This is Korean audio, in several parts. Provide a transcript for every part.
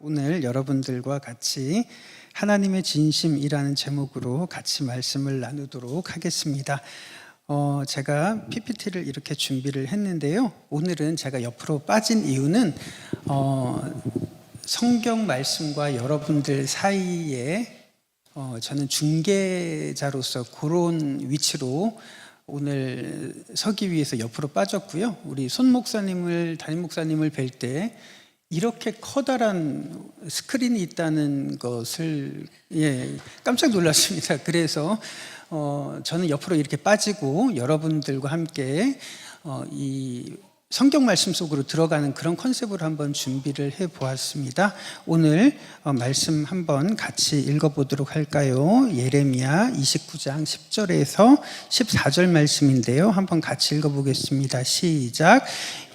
오늘 여러분들과 같이 하나님의 진심이라는 제목으로 같이 말씀을 나누도록 하겠습니다. 제가 PPT를 이렇게 준비를 했는데요. 오늘은 제가 옆으로 빠진 이유는 성경 말씀과 여러분들 사이에 저는 중개자로서 그런 위치로 오늘 서기 위해서 옆으로 빠졌고요. 우리 손 목사님을, 담임 목사님을 뵐 때 이렇게 커다란 스크린이 있다는 것을 깜짝 놀랐습니다. 그래서 저는 옆으로 이렇게 빠지고 여러분들과 함께 이 성경 말씀 속으로 들어가는 그런 컨셉으로 한번 준비를 해보았습니다. 오늘 말씀 한번 같이 읽어보도록 할까요? 예레미야 29장 10절에서 14절 말씀인데요. 한번 같이 읽어보겠습니다. 시작.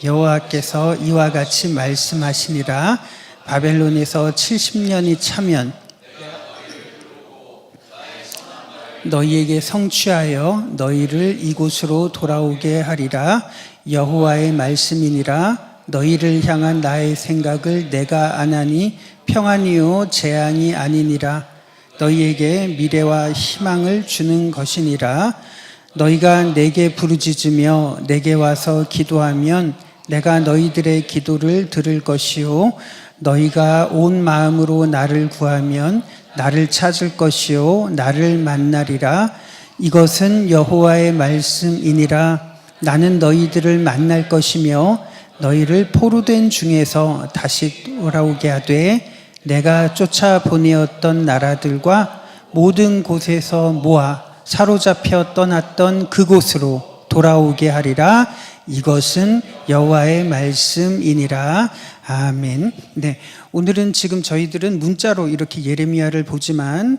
여호와께서 이와 같이 말씀하시니라. 바벨론에서 70년이 차면 너희에게 성취하여 너희를 이곳으로 돌아오게 하리라. 여호와의 말씀이니라. 너희를 향한 나의 생각을 내가 아나니 평안이요 재앙이 아니니라. 너희에게 미래와 희망을 주는 것이니라. 너희가 내게 부르짖으며 내게 와서 기도하면 내가 너희들의 기도를 들을 것이요 너희가 온 마음으로 나를 구하면 나를 찾을 것이요 나를 만나리라. 이것은 여호와의 말씀이니라. 나는 너희들을 만날 것이며 너희를 포로된 중에서 다시 돌아오게 하되 내가 쫓아보내었던 나라들과 모든 곳에서 모아 사로잡혀 떠났던 그곳으로 돌아오게 하리라. 이것은 여호와의 말씀이니라. 아멘. 네, 오늘은 지금 저희들은 문자로 이렇게 예레미야를 보지만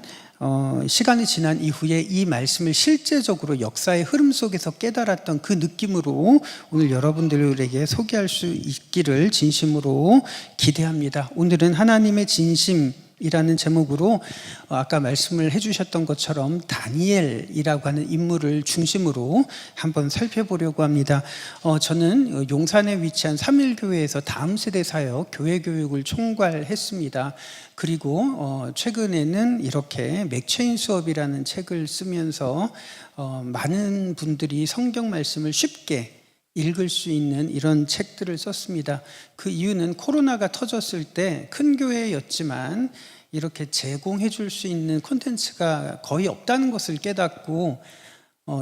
시간이 지난 이후에 이 말씀을 실제적으로 역사의 흐름 속에서 깨달았던 그 느낌으로 오늘 여러분들에게 소개할 수 있기를 진심으로 기대합니다. 오늘은 하나님의 진심 이라는 제목으로 아까 말씀을 해주셨던 것처럼 다니엘이라고 하는 인물을 중심으로 한번 살펴보려고 합니다. 저는 용산에 위치한 삼일교회에서 다음 세대 사역 교회 교육을 총괄했습니다. 그리고 최근에는 이렇게 맥체인 수업이라는 책을 쓰면서 많은 분들이 성경 말씀을 쉽게 읽을 수 있는 이런 책들을 썼습니다. 그 이유는 코로나가 터졌을 때 큰 교회였지만 이렇게 제공해 줄 수 있는 콘텐츠가 거의 없다는 것을 깨닫고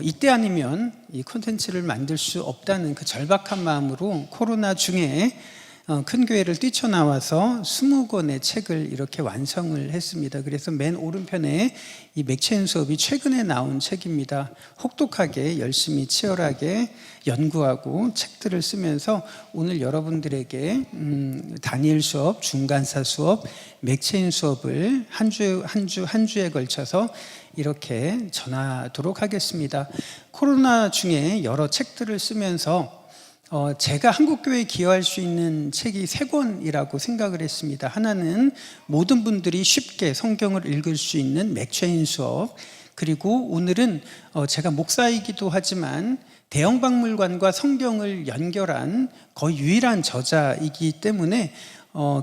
이때 아니면 이 콘텐츠를 만들 수 없다는 그 절박한 마음으로 코로나 중에 큰 교회를 뛰쳐나와서 20권의 책을 이렇게 완성을 했습니다. 그래서 맨 오른편에 이 맥체인 수업이 최근에 나온 책입니다. 혹독하게 열심히 치열하게 연구하고 책들을 쓰면서 오늘 여러분들에게 다니엘 수업, 중간사 수업, 맥체인 수업을 한 주에 걸쳐서 이렇게 전하도록 하겠습니다. 코로나 중에 여러 책들을 쓰면서 제가 한국교회에 기여할 수 있는 책이 3권이라고 생각을 했습니다. 하나는 모든 분들이 쉽게 성경을 읽을 수 있는 맥체인 수업, 그리고 오늘은 제가 목사이기도 하지만 대형박물관과 성경을 연결한 거의 유일한 저자이기 때문에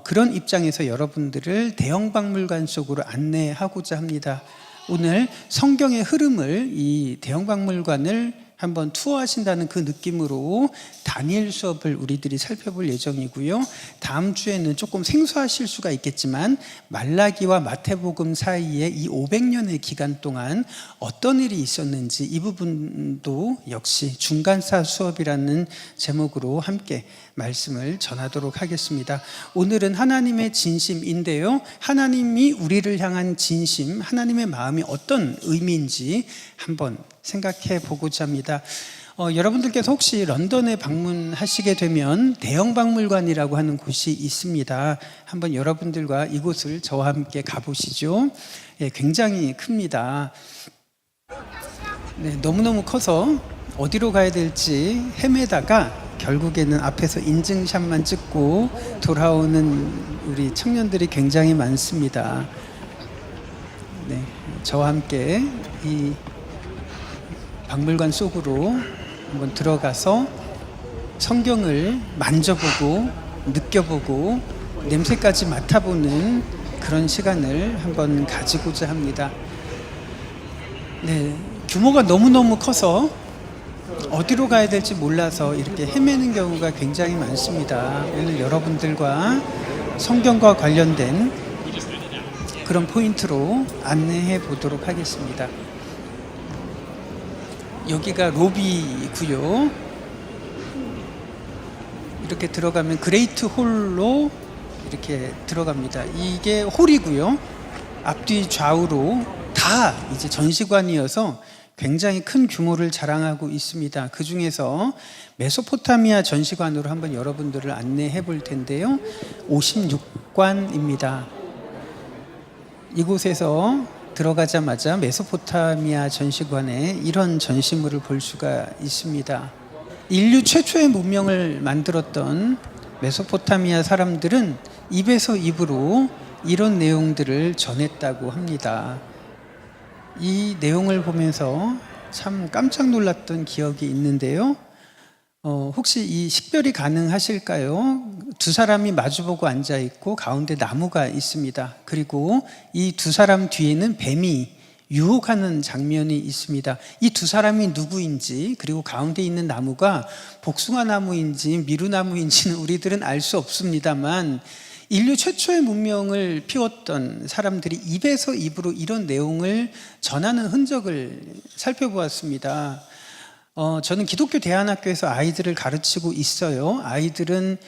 그런 입장에서 여러분들을 대형박물관 속으로 안내하고자 합니다. 오늘 성경의 흐름을, 이 대형박물관을 한번 투어하신다는 그 느낌으로 다니엘 수업을 우리들이 살펴볼 예정이고요. 다음 주에는 조금 생소하실 수가 있겠지만 말라기와 마태복음 사이에 이 500년의 기간 동안 어떤 일이 있었는지 이 부분도 역시 중간사 수업이라는 제목으로 함께 말씀을 전하도록 하겠습니다. 오늘은 하나님의 진심인데요. 하나님이 우리를 향한 진심, 하나님의 마음이 어떤 의미인지 한번 생각해 보고자 합니다. 여러분들께서 혹시 런던에 방문하시게 되면 대형박물관이라고 하는 곳이 있습니다. 한번 여러분들과 이곳을 저와 함께 가보시죠. 굉장히 큽니다. 너무너무 커서 어디로 가야 될지 헤매다가 결국에는 앞에서 인증샷만 찍고 돌아오는 우리 청년들이 굉장히 많습니다. 저와 함께 이 박물관 속으로 한번 들어가서 성경을 만져보고 느껴보고 냄새까지 맡아보는 그런 시간을 한번 가지고자 합니다. 네, 규모가 너무너무 커서 어디로 가야 될지 몰라서 이렇게 헤매는 경우가 굉장히 많습니다. 오늘 여러분들과 성경과 관련된 그런 포인트로 안내해 보도록 하겠습니다. 여기가 로비고요. 이렇게 들어가면 그레이트 홀로 이렇게 들어갑니다. 이게 홀이고요. 앞뒤 좌우로 다 이제 전시관이어서 굉장히 큰 규모를 자랑하고 있습니다. 그 중에서 메소포타미아 전시관으로 한번 여러분들을 안내해 볼 텐데요. 56관입니다. 이곳에서 들어가자마자 메소포타미아 전시관에 이런 전시물을 볼 수가 있습니다. 인류 최초의 문명을 만들었던 메소포타미아 사람들은 입에서 입으로 이런 내용들을 전했다고 합니다. 이 내용을 보면서 참 깜짝 놀랐던 기억이 있는데요. 혹시 이 식별이 가능하실까요? 두 사람이 마주보고 앉아 있고 가운데 나무가 있습니다. 그리고 이 두 사람 뒤에는 뱀이 유혹하는 장면이 있습니다. 이 두 사람이 누구인지, 그리고 가운데 있는 나무가 복숭아 나무인지 미루나무인지는 우리들은 알 수 없습니다만, 인류 최초의 문명을 피웠던 사람들이 입에서 입으로 이런 내용을 전하는 흔적을 살펴보았습니다. 저는 기독교 대안학교에서 아이들을 가르치고 있어요. 아이들은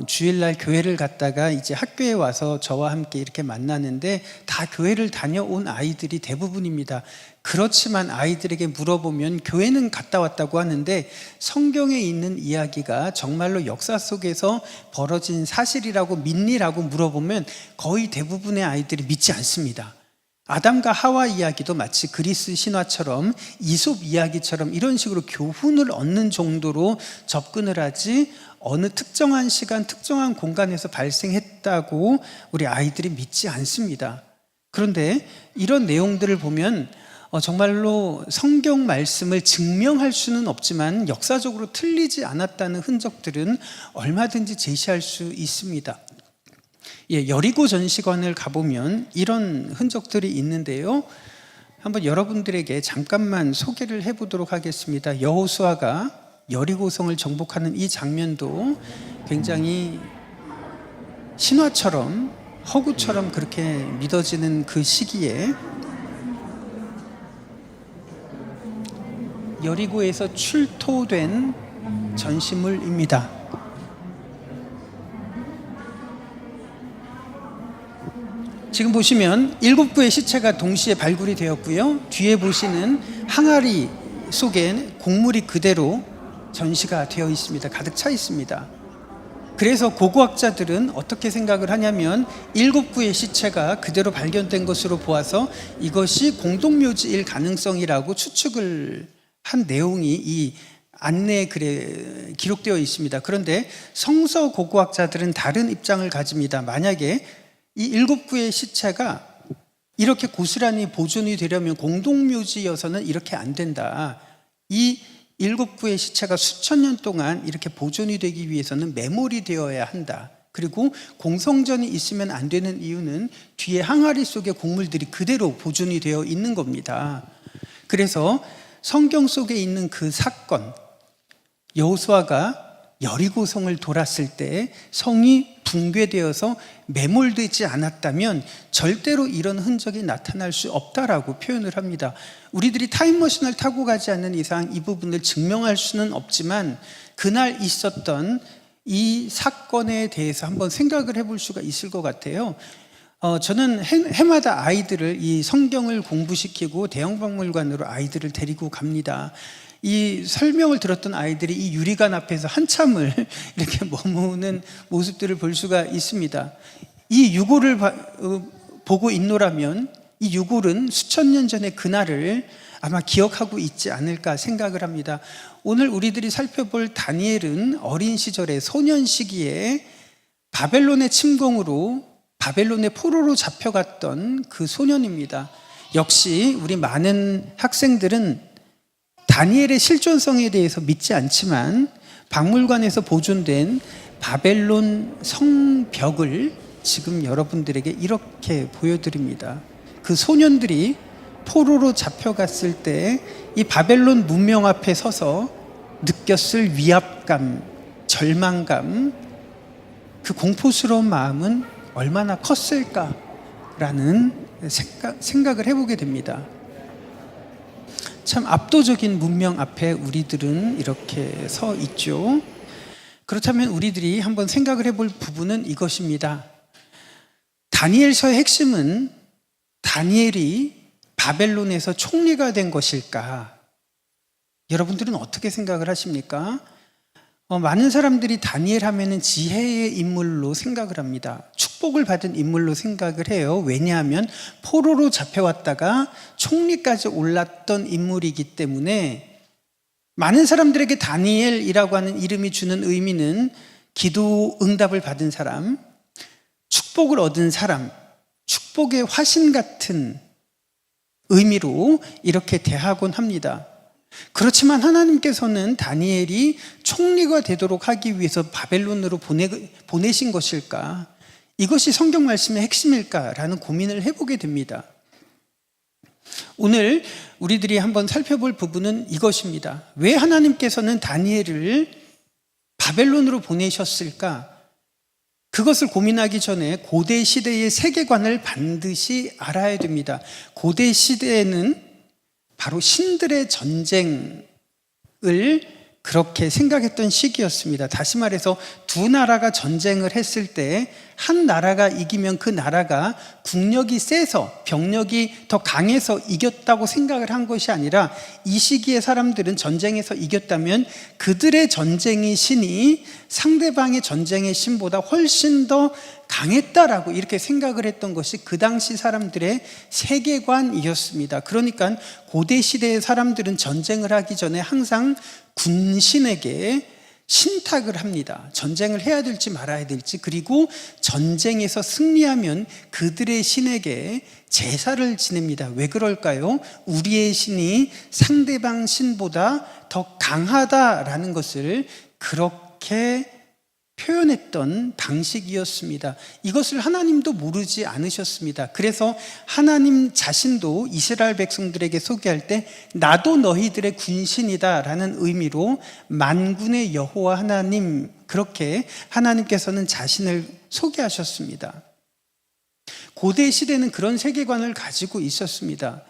주일날 교회를 갔다가 이제 학교에 와서 저와 함께 이렇게 만나는데 다 교회를 다녀온 아이들이 대부분입니다. 그렇지만 아이들에게 물어보면 교회는 갔다 왔다고 하는데 성경에 있는 이야기가 정말로 역사 속에서 벌어진 사실이라고 믿니라고 물어보면 거의 대부분의 아이들이 믿지 않습니다. 아담과 하와 이야기도 마치 그리스 신화처럼 이솝 이야기처럼 이런 식으로 교훈을 얻는 정도로 접근을 하지, 어느 특정한 시간, 특정한 공간에서 발생했다고 우리 아이들이 믿지 않습니다. 그런데 이런 내용들을 보면 정말로 성경 말씀을 증명할 수는 없지만 역사적으로 틀리지 않았다는 흔적들은 얼마든지 제시할 수 있습니다. 여리고 전시관을 가보면 이런 흔적들이 있는데요. 한번 여러분들에게 잠깐만 소개를 해보도록 하겠습니다. 여호수아가 여리고성을 정복하는 이 장면도 굉장히 신화처럼, 허구처럼 그렇게 믿어지는 그 시기에 여리고에서 출토된 전시물입니다. 지금 보시면 7구의 시체가 동시에 발굴이 되었고요. 뒤에 보시는 항아리 속에 곡물이 그대로 전시가 되어 있습니다. 가득 차 있습니다. 그래서 고고학자들은 어떻게 생각을 하냐면 7구의 시체가 그대로 발견된 것으로 보아서 이것이 공동묘지일 가능성이라고 추측을 한 내용이 이 안내 글에 기록되어 있습니다. 그런데 성서 고고학자들은 다른 입장을 가집니다. 만약에 이 7구의 시체가 이렇게 고스란히 보존이 되려면 공동묘지여서는 이렇게 안 된다. 이 7구의 시체가 수천 년 동안 이렇게 보존이 되기 위해서는 메모리 되어야 한다. 그리고 공성전이 있으면 안 되는 이유는 뒤에 항아리 속의 곡물들이 그대로 보존이 되어 있는 겁니다. 그래서 성경 속에 있는 그 사건, 여호수아가 여리고성을 돌았을 때 성이 붕괴되어서 매몰되지 않았다면 절대로 이런 흔적이 나타날 수 없다라고 표현을 합니다. 우리들이 타임머신을 타고 가지 않는 이상 이 부분을 증명할 수는 없지만 그날 있었던 이 사건에 대해서 한번 생각을 해볼 수가 있을 것 같아요. 저는 해마다 아이들을 이 성경을 공부시키고 대형박물관으로 아이들을 데리고 갑니다. 이 설명을 들었던 아이들이 이 유리관 앞에서 한참을 이렇게 머무는 모습들을 볼 수가 있습니다. 이 유골을 보고 있노라면 이 유골은 수천 년 전의 그날을 아마 기억하고 있지 않을까 생각을 합니다. 오늘 우리들이 살펴볼 다니엘은 어린 시절에 소년 시기에 바벨론의 침공으로 바벨론의 포로로 잡혀갔던 그 소년입니다. 역시 우리 많은 학생들은 다니엘의 실존성에 대해서 믿지 않지만 박물관에서 보존된 바벨론 성벽을 지금 여러분들에게 이렇게 보여드립니다. 그 소년들이 포로로 잡혀갔을 때 이 바벨론 문명 앞에 서서 느꼈을 위압감, 절망감, 그 공포스러운 마음은 얼마나 컸을까라는 생각을 해보게 됩니다. 참 압도적인 문명 앞에 우리들은 이렇게 서 있죠. 그렇다면 우리들이 한번 생각을 해볼 부분은 이것입니다. 다니엘서의 핵심은 다니엘이 바벨론에서 총리가 된 것일까? 여러분들은 어떻게 생각을 하십니까? 많은 사람들이 다니엘 하면은 지혜의 인물로 생각을 합니다. 축복을 받은 인물로 생각을 해요. 왜냐하면 포로로 잡혀왔다가 총리까지 올랐던 인물이기 때문에 많은 사람들에게 다니엘이라고 하는 이름이 주는 의미는 기도 응답을 받은 사람, 축복을 얻은 사람, 축복의 화신 같은 의미로 이렇게 대하곤 합니다. 그렇지만 하나님께서는 다니엘이 총리가 되도록 하기 위해서 바벨론으로 보내신 것일까? 이것이 성경 말씀의 핵심일까라는 고민을 해보게 됩니다. 오늘 우리들이 한번 살펴볼 부분은 이것입니다. 왜 하나님께서는 다니엘을 바벨론으로 보내셨을까? 그것을 고민하기 전에 고대 시대의 세계관을 반드시 알아야 됩니다. 고대 시대에는 바로 신들의 전쟁을 그렇게 생각했던 시기였습니다. 다시 말해서 두 나라가 전쟁을 했을 때 한 나라가 이기면 그 나라가 국력이 세서 병력이 더 강해서 이겼다고 생각을 한 것이 아니라 이 시기의 사람들은 전쟁에서 이겼다면 그들의 전쟁의 신이 상대방의 전쟁의 신보다 훨씬 더 강했다라고 이렇게 생각을 했던 것이 그 당시 사람들의 세계관이었습니다. 그러니까 고대 시대의 사람들은 전쟁을 하기 전에 항상 군신에게 신탁을 합니다. 전쟁을 해야 될지 말아야 될지, 그리고 전쟁에서 승리하면 그들의 신에게 제사를 지냅니다. 왜 그럴까요? 우리의 신이 상대방 신보다 더 강하다라는 것을 그렇게 표현했던 방식이었습니다. 이것을 하나님도 모르지 않으셨습니다. 그래서 하나님 자신도 이스라엘 백성들에게 소개할 때 나도 너희들의 군신이다 라는 의미로 만군의 여호와 하나님, 그렇게 하나님께서는 자신을 소개하셨습니다. 고대 시대는 그런 세계관을 가지고 있었습니다.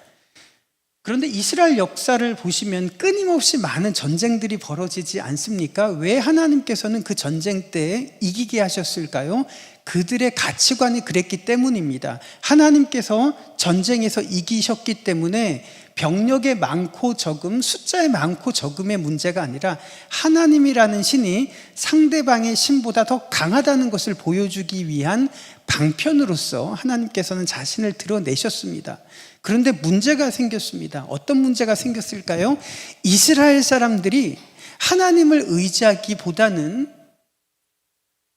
그런데 이스라엘 역사를 보시면 끊임없이 많은 전쟁들이 벌어지지 않습니까? 왜 하나님께서는 그 전쟁 때 이기게 하셨을까요? 그들의 가치관이 그랬기 때문입니다. 하나님께서 전쟁에서 이기셨기 때문에 병력의 많고 적음, 숫자의 많고 적음의 문제가 아니라 하나님이라는 신이 상대방의 신보다 더 강하다는 것을 보여주기 위한 방편으로서 하나님께서는 자신을 드러내셨습니다. 그런데 문제가 생겼습니다. 어떤 문제가 생겼을까요? 이스라엘 사람들이 하나님을 의지하기보다는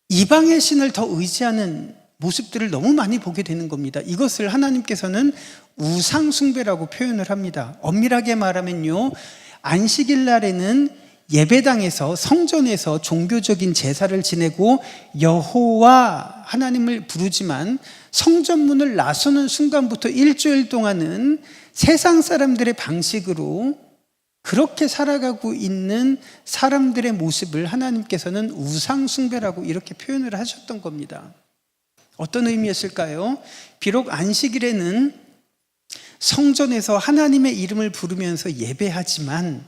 이방의 신을 더 의지하는 모습들을 너무 많이 보게 되는 겁니다. 이것을 하나님께서는 우상숭배라고 표현을 합니다. 엄밀하게 말하면요, 안식일 날에는 예배당에서, 성전에서 종교적인 제사를 지내고 여호와 하나님을 부르지만 성전문을 나서는 순간부터 일주일 동안은 세상 사람들의 방식으로 그렇게 살아가고 있는 사람들의 모습을 하나님께서는 우상숭배라고 이렇게 표현을 하셨던 겁니다. 어떤 의미였을까요? 비록 안식일에는 성전에서 하나님의 이름을 부르면서 예배하지만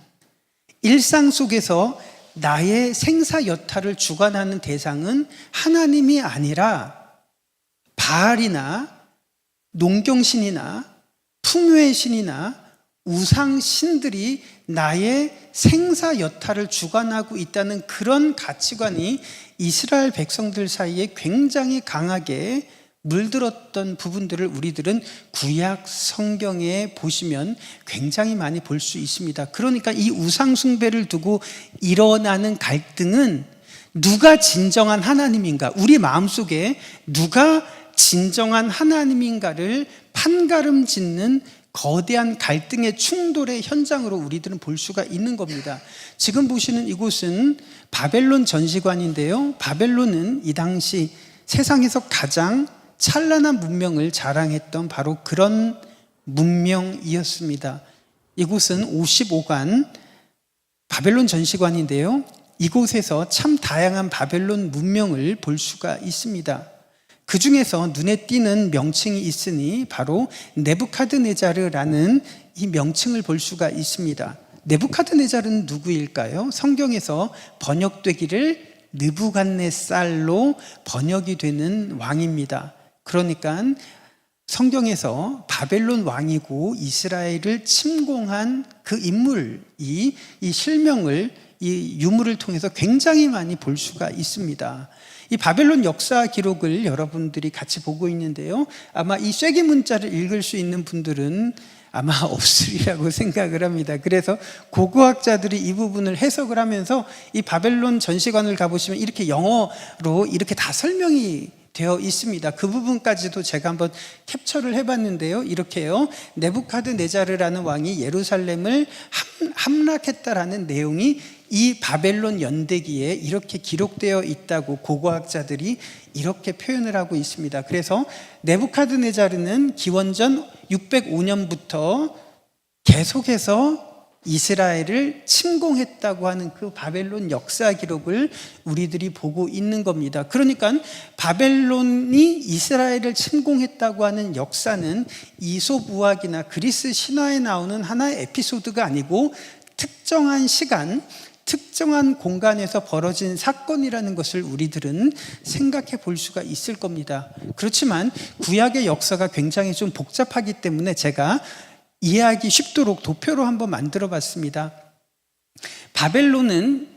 일상 속에서 나의 생사 여타를 주관하는 대상은 하나님이 아니라 바알이나 농경신이나 풍요의 신이나 우상신들이 나의 생사 여타를 주관하고 있다는 그런 가치관이 이스라엘 백성들 사이에 굉장히 강하게 물들었던 부분들을 우리들은 구약 성경에 보시면 굉장히 많이 볼 수 있습니다. 그러니까 이 우상 숭배를 두고 일어나는 갈등은 누가 진정한 하나님인가, 우리 마음속에 누가 진정한 하나님인가를 판가름 짓는 거대한 갈등의 충돌의 현장으로 우리들은 볼 수가 있는 겁니다. 지금 보시는 이곳은 바벨론 전시관인데요. 바벨론은 이 당시 세상에서 가장 찬란한 문명을 자랑했던 바로 그런 문명이었습니다. 이곳은 55관 바벨론 전시관인데요. 이곳에서 참 다양한 바벨론 문명을 볼 수가 있습니다. 그 중에서 눈에 띄는 명칭이 있으니 바로 네부카드네자르라는 이 명칭을 볼 수가 있습니다. 네부카드네자르는 누구일까요? 성경에서 번역되기를 느부갓네살로 번역이 되는 왕입니다. 그러니까 성경에서 바벨론 왕이고 이스라엘을 침공한 그 인물, 이 실명을 이 유물을 통해서 굉장히 많이 볼 수가 있습니다. 이 바벨론 역사 기록을 여러분들이 같이 보고 있는데요. 아마 이 쐐기 문자를 읽을 수 있는 분들은 아마 없으리라고 생각을 합니다. 그래서 고고학자들이 이 부분을 해석을 하면서 이 바벨론 전시관을 가보시면 이렇게 영어로 이렇게 다 설명이 되어 있습니다. 그 부분까지도 제가 한번 캡처를 해봤는데요. 이렇게요. 네부카드네자르라는 왕이 예루살렘을 함락했다라는 내용이 이 바벨론 연대기에 이렇게 기록되어 있다고 고고학자들이 이렇게 표현을 하고 있습니다. 그래서 네부카드네자르는 기원전 605년부터 계속해서 이스라엘을 침공했다고 하는 그 바벨론 역사 기록을 우리들이 보고 있는 겁니다. 그러니까 바벨론이 이스라엘을 침공했다고 하는 역사는 이솝 우화기나 그리스 신화에 나오는 하나의 에피소드가 아니고 특정한 시간, 특정한 공간에서 벌어진 사건이라는 것을 우리들은 생각해 볼 수가 있을 겁니다. 그렇지만 구약의 역사가 굉장히 좀 복잡하기 때문에 제가 이해하기 쉽도록 도표로 한번 만들어 봤습니다. 바벨론은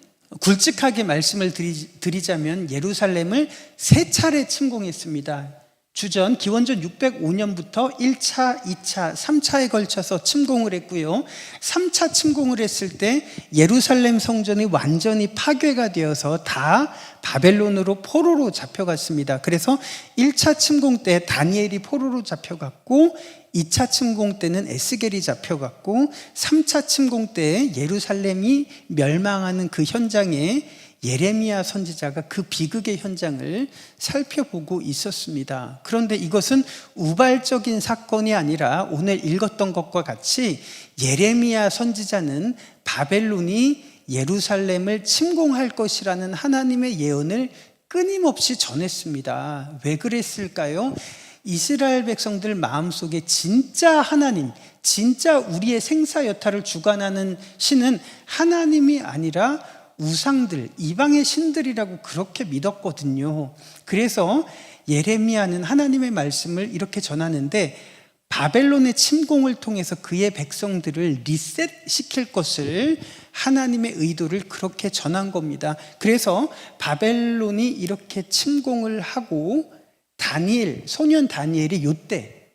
굵직하게 말씀을 드리자면 예루살렘을 3차례 침공했습니다. 주전 기원전 605년부터 1차, 2차, 3차에 걸쳐서 침공을 했고요. 3차 침공을 했을 때 예루살렘 성전이 완전히 파괴가 되어서 다 바벨론으로 포로로 잡혀갔습니다. 그래서 1차 침공 때 다니엘이 포로로 잡혀갔고 2차 침공 때는 에스겔이 잡혀갔고 3차 침공 때 예루살렘이 멸망하는 그 현장에 예레미야 선지자가 그 비극의 현장을 살펴보고 있었습니다. 그런데 이것은 우발적인 사건이 아니라 오늘 읽었던 것과 같이 예레미야 선지자는 바벨론이 예루살렘을 침공할 것이라는 하나님의 예언을 끊임없이 전했습니다. 왜 그랬을까요? 이스라엘 백성들 마음속에 진짜 하나님, 진짜 우리의 생사 여타를 주관하는 신은 하나님이 아니라 우상들, 이방의 신들이라고 그렇게 믿었거든요. 그래서 예레미야는 하나님의 말씀을 이렇게 전하는데 바벨론의 침공을 통해서 그의 백성들을 리셋시킬 것을 하나님의 의도를 그렇게 전한 겁니다. 그래서 바벨론이 이렇게 침공을 하고 다니엘, 소년 다니엘이 요때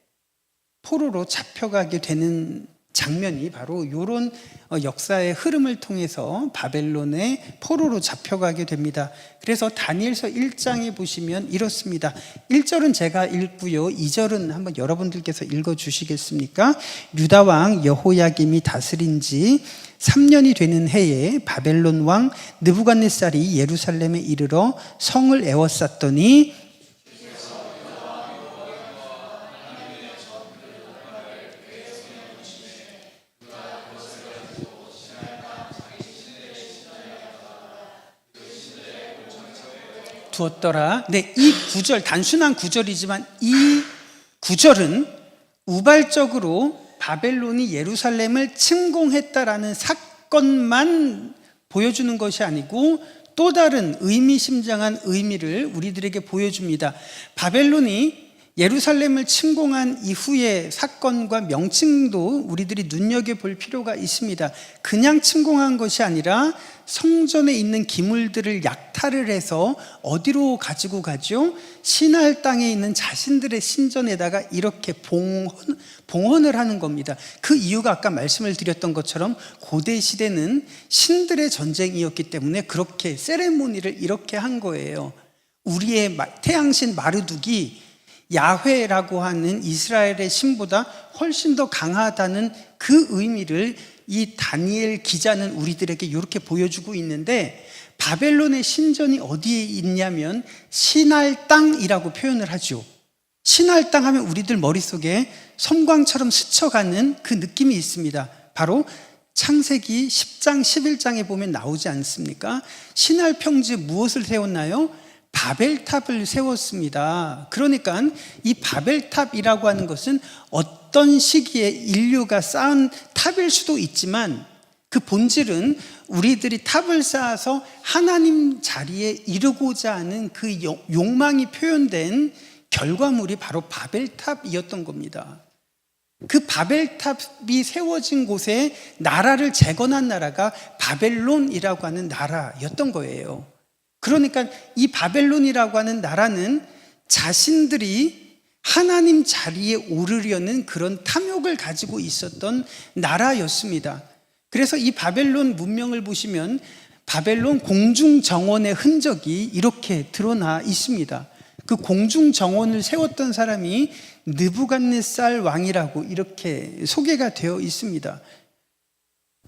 포로로 잡혀가게 되는 장면이 바로 이런 역사의 흐름을 통해서 바벨론의 포로로 잡혀가게 됩니다. 그래서 다니엘서 1장에 보시면 이렇습니다. 1절은 제가 읽고요. 2절은 한번 여러분들께서 읽어주시겠습니까? 유다왕 여호야김이 다스린 지 3년이 되는 해에 바벨론 왕 느부갓네살이 예루살렘에 이르러 성을 에워쌌더니 두었더라. 네, 이 구절, 단순한 구절이지만 이 구절은 우발적으로 바벨론이 예루살렘을 침공했다라는 사건만 보여주는 것이 아니고 또 다른 의미심장한 의미를 우리들에게 보여줍니다. 바벨론이 예루살렘을 침공한 이후의 사건과 명칭도 우리들이 눈여겨볼 필요가 있습니다. 그냥 침공한 것이 아니라 성전에 있는 기물들을 약탈을 해서 어디로 가지고 가죠? 시날 땅에 있는 자신들의 신전에다가 이렇게 봉헌을 하는 겁니다. 그 이유가 아까 말씀을 드렸던 것처럼 고대 시대는 신들의 전쟁이었기 때문에 그렇게 세레모니를 이렇게 한 거예요. 우리의 태양신 마르둑이 야훼라고 하는 이스라엘의 신보다 훨씬 더 강하다는 그 의미를 이 다니엘 기자는 우리들에게 이렇게 보여주고 있는데, 바벨론의 신전이 어디에 있냐면 신할 땅이라고 표현을 하죠. 신할 땅 하면 우리들 머릿속에 섬광처럼 스쳐가는 그 느낌이 있습니다. 바로 창세기 10장 11장에 보면 나오지 않습니까? 신할 평지에 무엇을 세웠나요? 바벨탑을 세웠습니다. 그러니까 이 바벨탑이라고 하는 것은 어떤 시기에 인류가 쌓은 탑일 수도 있지만, 그 본질은 우리들이 탑을 쌓아서 하나님 자리에 이르고자 하는 그 욕망이 표현된 결과물이 바로 바벨탑이었던 겁니다. 그 바벨탑이 세워진 곳에 나라를 재건한 나라가 바벨론이라고 하는 나라였던 거예요. 그러니까 이 바벨론이라고 하는 나라는 자신들이 하나님 자리에 오르려는 그런 탐욕을 가지고 있었던 나라였습니다. 그래서 이 바벨론 문명을 보시면 바벨론 공중정원의 흔적이 이렇게 드러나 있습니다. 그 공중정원을 세웠던 사람이 느부갓네살 왕이라고 이렇게 소개가 되어 있습니다.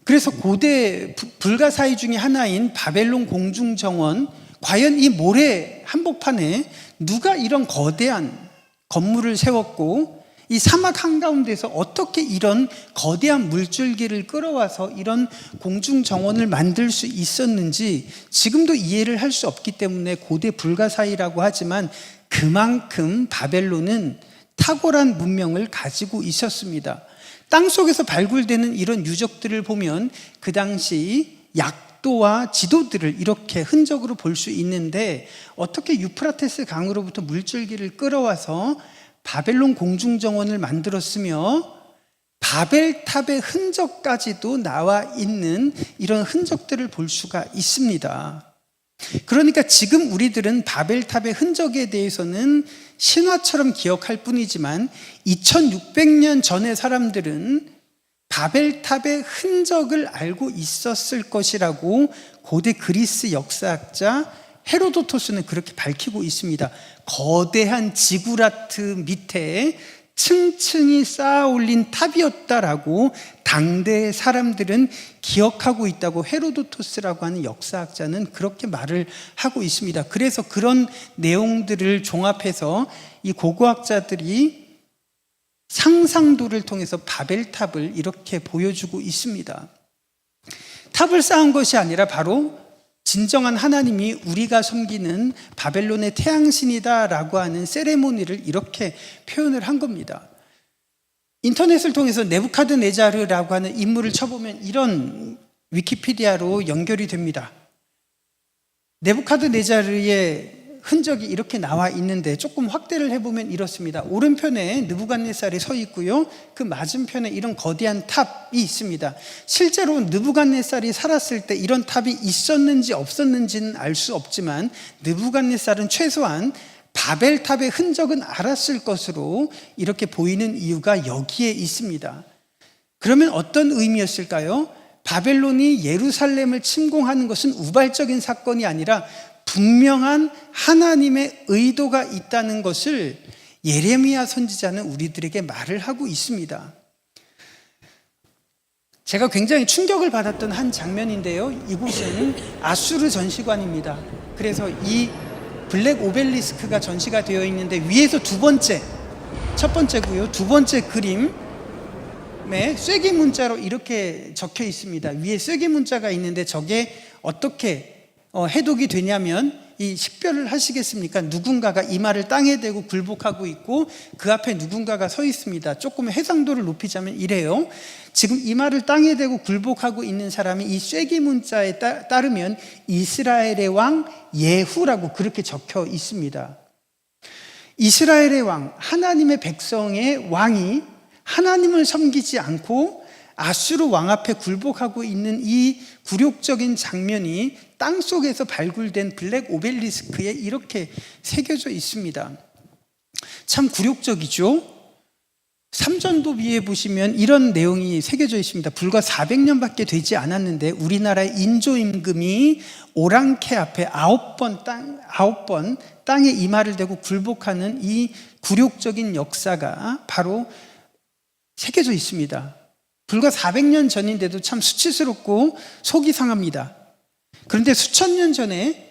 그래서 고대 불가사의 중에 하나인 바벨론 공중정원, 과연 이 모래 한복판에 누가 이런 거대한 건물을 세웠고, 이 사막 한가운데서 어떻게 이런 거대한 물줄기를 끌어와서 이런 공중정원을 만들 수 있었는지 지금도 이해를 할 수 없기 때문에 고대 불가사의라고 하지만, 그만큼 바벨론은 탁월한 문명을 가지고 있었습니다. 땅속에서 발굴되는 이런 유적들을 보면 그 당시 약도와 지도들을 이렇게 흔적으로 볼 수 있는데, 어떻게 유프라테스 강으로부터 물줄기를 끌어와서 바벨론 공중정원을 만들었으며 바벨탑의 흔적까지도 나와 있는 이런 흔적들을 볼 수가 있습니다. 그러니까 지금 우리들은 바벨탑의 흔적에 대해서는 신화처럼 기억할 뿐이지만 2600년 전의 사람들은 바벨탑의 흔적을 알고 있었을 것이라고 고대 그리스 역사학자 헤로도토스는 그렇게 밝히고 있습니다. 거대한 지구라트 밑에 층층이 쌓아 올린 탑이었다라고 당대의 사람들은 기억하고 있다고 헤로도토스라고 하는 역사학자는 그렇게 말을 하고 있습니다. 그래서 그런 내용들을 종합해서 이 고고학자들이 상상도를 통해서 바벨탑을 이렇게 보여주고 있습니다. 탑을 쌓은 것이 아니라 바로 진정한 하나님이 우리가 섬기는 바벨론의 태양신이다라고 하는 세레모니를 이렇게 표현을 한 겁니다. 인터넷을 통해서 네부카드네자르라고 하는 인물을 쳐보면 이런 위키피디아로 연결이 됩니다. 네부카드네자르의 흔적이 이렇게 나와 있는데 조금 확대를 해보면 이렇습니다. 오른편에 느부갓네살이 서 있고요, 그 맞은편에 이런 거대한 탑이 있습니다. 실제로 느부갓네살이 살았을 때 이런 탑이 있었는지 없었는지는 알 수 없지만 느부갓네살은 최소한 바벨탑의 흔적은 알았을 것으로 이렇게 보이는 이유가 여기에 있습니다. 그러면 어떤 의미였을까요? 바벨론이 예루살렘을 침공하는 것은 우발적인 사건이 아니라 분명한 하나님의 의도가 있다는 것을 예레미야 선지자는 우리들에게 말을 하고 있습니다. 제가 굉장히 충격을 받았던 한 장면인데요, 이곳은 아수르 전시관입니다. 그래서 이 블랙 오벨리스크가 전시가 되어 있는데 위에서 첫 번째고요, 두 번째 그림에 쐐기 문자로 이렇게 적혀 있습니다. 위에 쐐기 문자가 있는데 저게 어떻게 해독이 되냐면, 이 식별을 하시겠습니까? 누군가가 이마를 땅에 대고 굴복하고 있고 그 앞에 누군가가 서 있습니다. 조금 해상도를 높이자면 이래요. 지금 이마를 땅에 대고 굴복하고 있는 사람이 이 쐐기 문자에 따르면 이스라엘의 왕 예후라고 그렇게 적혀 있습니다. 이스라엘의 왕, 하나님의 백성의 왕이 하나님을 섬기지 않고 아수르 왕 앞에 굴복하고 있는 이 굴욕적인 장면이 땅속에서 발굴된 블랙 오벨리스크에 이렇게 새겨져 있습니다. 참 굴욕적이죠. 삼전도비에 보시면 이런 내용이 새겨져 있습니다. 불과 400년밖에 되지 않았는데 우리나라의 인조임금이 오랑캐 앞에 9번 땅에 이마를 대고 굴복하는 이 굴욕적인 역사가 바로 새겨져 있습니다. 불과 400년 전인데도 참 수치스럽고 속이 상합니다. 그런데 수천 년 전에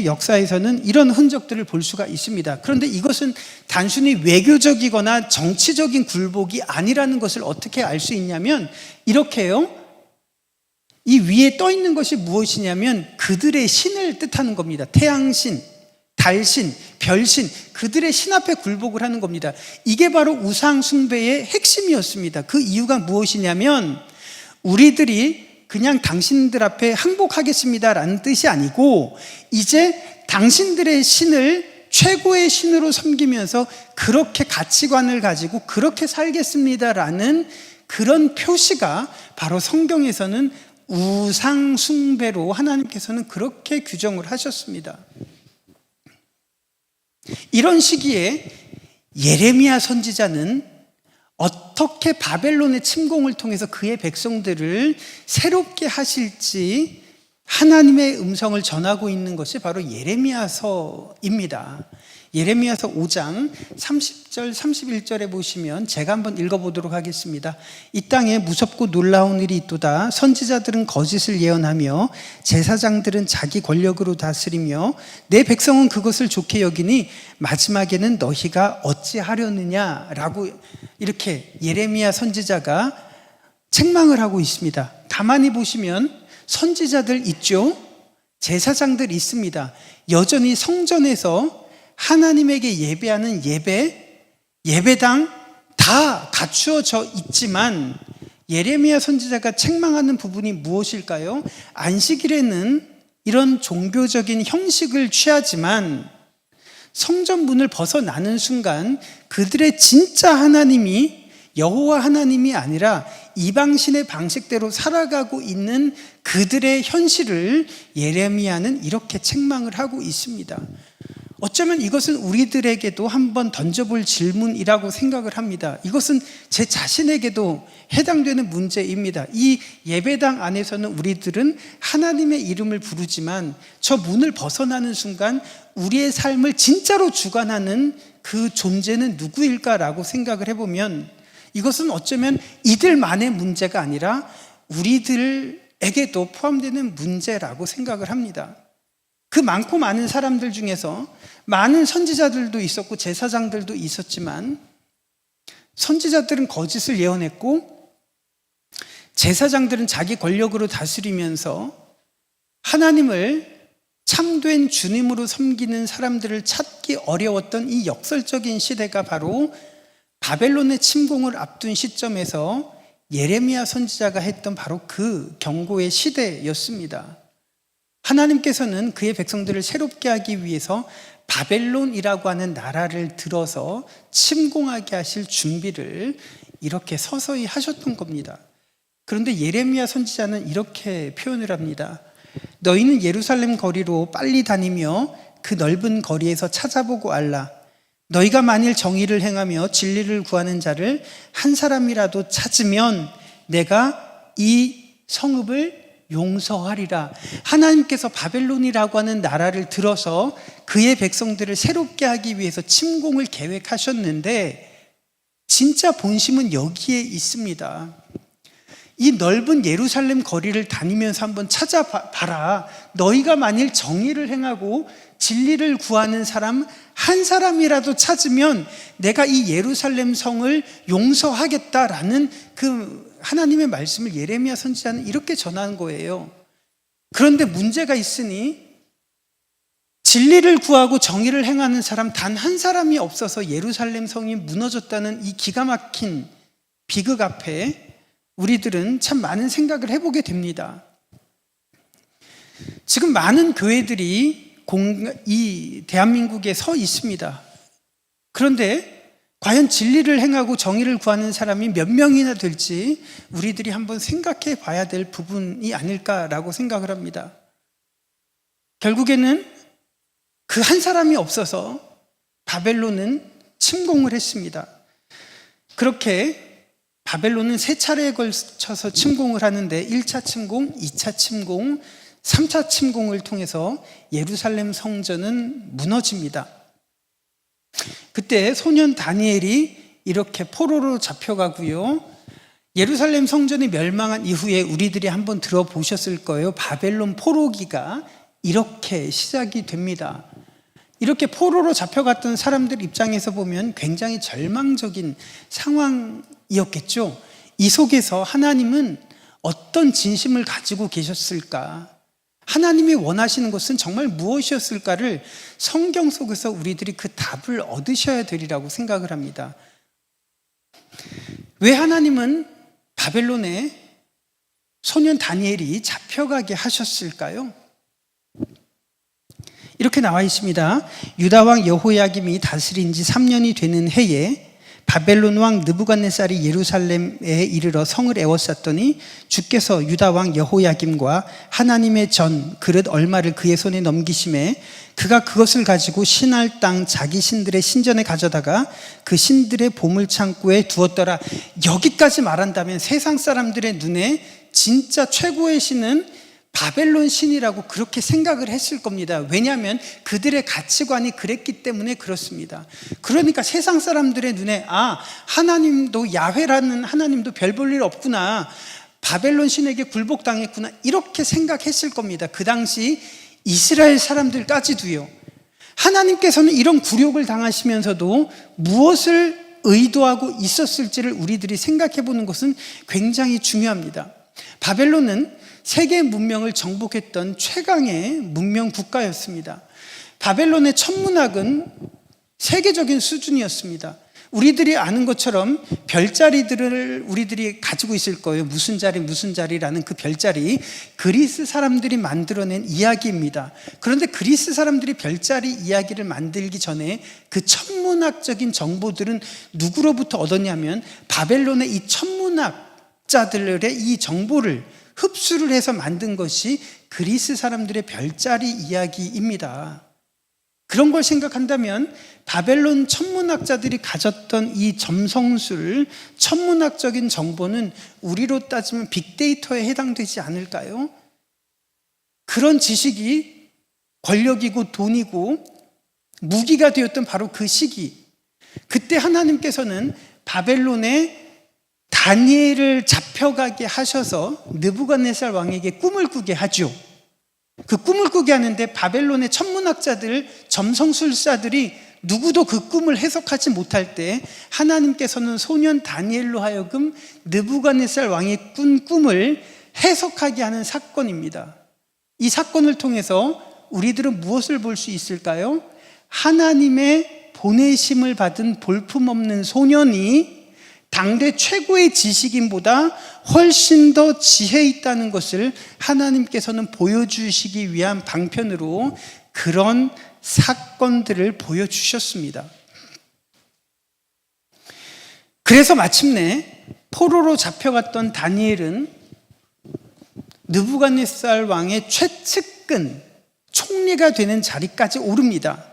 역사에서는 이런 흔적들을 볼 수가 있습니다. 그런데 이것은 단순히 외교적이거나 정치적인 굴복이 아니라는 것을 어떻게 알 수 있냐면 이렇게요. 이 위에 떠 있는 것이 무엇이냐면 그들의 신을 뜻하는 겁니다. 태양신, 달신, 별신, 그들의 신 앞에 굴복을 하는 겁니다. 이게 바로 우상 숭배의 핵심이었습니다. 그 이유가 무엇이냐면 우리들이 그냥 당신들 앞에 항복하겠습니다라는 뜻이 아니고 이제 당신들의 신을 최고의 신으로 섬기면서 그렇게 가치관을 가지고 그렇게 살겠습니다라는 그런 표시가 바로 성경에서는 우상 숭배로 하나님께서는 그렇게 규정을 하셨습니다. 이런 시기에 예레미야 선지자는 어떻게 바벨론의 침공을 통해서 그의 백성들을 새롭게 하실지 하나님의 음성을 전하고 있는 것이 바로 예레미야서입니다. 예레미야서 5장 30절 31절에 보시면 제가 한번 읽어보도록 하겠습니다. 이 땅에 무섭고 놀라운 일이 있도다. 선지자들은 거짓을 예언하며 제사장들은 자기 권력으로 다스리며 내 백성은 그것을 좋게 여기니 마지막에는 너희가 어찌하려느냐라고 이렇게 예레미야 선지자가 책망을 하고 있습니다. 가만히 보시면 선지자들 있죠? 제사장들 있습니다. 여전히 성전에서 하나님에게 예배하는 예배당 다 갖추어져 있지만 예레미야 선지자가 책망하는 부분이 무엇일까요? 안식일에는 이런 종교적인 형식을 취하지만 성전 문을 벗어나는 순간 그들의 진짜 하나님이 여호와 하나님이 아니라 이방신의 방식대로 살아가고 있는 그들의 현실을 예레미야는 이렇게 책망을 하고 있습니다. 어쩌면 이것은 우리들에게도 한번 던져볼 질문이라고 생각을 합니다. 이것은 제 자신에게도 해당되는 문제입니다. 이 예배당 안에서는 우리들은 하나님의 이름을 부르지만 저 문을 벗어나는 순간 우리의 삶을 진짜로 주관하는 그 존재는 누구일까라고 생각을 해보면 이것은 어쩌면 이들만의 문제가 아니라 우리들에게도 포함되는 문제라고 생각을 합니다. 그 많고 많은 사람들 중에서 많은 선지자들도 있었고 제사장들도 있었지만 선지자들은 거짓을 예언했고 제사장들은 자기 권력으로 다스리면서 하나님을 참된 주님으로 섬기는 사람들을 찾기 어려웠던 이 역설적인 시대가 바로 바벨론의 침공을 앞둔 시점에서 예레미야 선지자가 했던 바로 그 경고의 시대였습니다. 하나님께서는 그의 백성들을 새롭게 하기 위해서 바벨론이라고 하는 나라를 들어서 침공하게 하실 준비를 이렇게 서서히 하셨던 겁니다. 그런데 예레미야 선지자는 이렇게 표현을 합니다. 너희는 예루살렘 거리로 빨리 다니며 그 넓은 거리에서 찾아보고 알라. 너희가 만일 정의를 행하며 진리를 구하는 자를 한 사람이라도 찾으면 내가 이 성읍을 용서하리라. 하나님께서 바벨론이라고 하는 나라를 들어서 그의 백성들을 새롭게 하기 위해서 침공을 계획하셨는데 진짜 본심은 여기에 있습니다. 이 넓은 예루살렘 거리를 다니면서 한번 찾아봐라. 너희가 만일 정의를 행하고 진리를 구하는 사람 한 사람이라도 찾으면 내가 이 예루살렘 성을 용서하겠다라는 그 하나님의 말씀을 예레미야 선지자는 이렇게 전한 거예요. 그런데 문제가 있으니 진리를 구하고 정의를 행하는 사람 단 한 사람이 없어서 예루살렘 성이 무너졌다는 이 기가 막힌 비극 앞에 우리들은 참 많은 생각을 해보게 됩니다. 지금 많은 교회들이 이 대한민국에 서 있습니다. 그런데 과연 진리를 행하고 정의를 구하는 사람이 몇 명이나 될지 우리들이 한번 생각해 봐야 될 부분이 아닐까라고 생각을 합니다. 결국에는 그 한 사람이 없어서 바벨론은 침공을 했습니다. 그렇게 바벨론은 세 차례에 걸쳐서 침공을 하는데 1차 침공, 2차 침공, 3차 침공을 통해서 예루살렘 성전은 무너집니다. 그때 소년 다니엘이 이렇게 포로로 잡혀가고요. 예루살렘 성전이 멸망한 이후에 우리들이 한번 들어보셨을 거예요. 바벨론 포로기가 이렇게 시작이 됩니다. 이렇게 포로로 잡혀갔던 사람들 입장에서 보면 굉장히 절망적인 상황이었겠죠. 이 속에서 하나님은 어떤 진심을 가지고 계셨을까? 하나님이 원하시는 것은 정말 무엇이었을까를 성경 속에서 우리들이 그 답을 얻으셔야 되리라고 생각을 합니다. 왜 하나님은 바벨론에 소년 다니엘이 잡혀가게 하셨을까요? 이렇게 나와 있습니다. 유다 왕 여호야김이 다스린 지 3년이 되는 해에 바벨론 왕 느부갓네살이 예루살렘에 이르러 성을 에워쌌더니 주께서 유다 왕 여호야김과 하나님의 전 그릇 얼마를 그의 손에 넘기심에 그가 그것을 가지고 신할 땅 자기 신들의 신전에 가져다가 그 신들의 보물창고에 두었더라. 여기까지 말한다면 세상 사람들의 눈에 진짜 최고의 신은 바벨론 신이라고 그렇게 생각을 했을 겁니다. 왜냐하면 그들의 가치관이 그랬기 때문에 그렇습니다. 그러니까 세상 사람들의 눈에 하나님도 야훼라는 하나님도 별 볼 일 없구나, 바벨론 신에게 굴복당했구나, 이렇게 생각했을 겁니다. 그 당시 이스라엘 사람들까지도요. 하나님께서는 이런 굴욕을 당하시면서도 무엇을 의도하고 있었을지를 우리들이 생각해 보는 것은 굉장히 중요합니다. 바벨론은 세계 문명을 정복했던 최강의 문명 국가였습니다. 바벨론의 천문학은 세계적인 수준이었습니다. 우리들이 아는 것처럼 별자리들을 우리들이 가지고 있을 거예요. 무슨 자리라는 그 별자리, 그리스 사람들이 만들어낸 이야기입니다. 그런데 그리스 사람들이 별자리 이야기를 만들기 전에 그 천문학적인 정보들은 누구로부터 얻었냐면 바벨론의 이 천문학자들의 이 정보를 흡수를 해서 만든 것이 그리스 사람들의 별자리 이야기입니다. 그런 걸 생각한다면 바벨론 천문학자들이 가졌던 이 점성술, 천문학적인 정보는 우리로 따지면 빅데이터에 해당되지 않을까요? 그런 지식이 권력이고 돈이고 무기가 되었던 바로 그 시기, 그때 하나님께서는 바벨론에 다니엘을 잡혀가게 하셔서 느부갓네살 왕에게 꿈을 꾸게 하죠. 그 꿈을 꾸게 하는데 바벨론의 천문학자들, 점성술사들이 누구도 그 꿈을 해석하지 못할 때 하나님께서는 소년 다니엘로 하여금 느부갓네살 왕이 꾼 꿈을 해석하게 하는 사건입니다. 이 사건을 통해서 우리들은 무엇을 볼 수 있을까요? 하나님의 보내심을 받은 볼품없는 소년이 당대 최고의 지식인보다 훨씬 더 지혜 있다는 것을 하나님께서는 보여주시기 위한 방편으로 그런 사건들을 보여주셨습니다. 그래서 마침내 포로로 잡혀갔던 다니엘은 느부갓네살 왕의 최측근 총리가 되는 자리까지 오릅니다.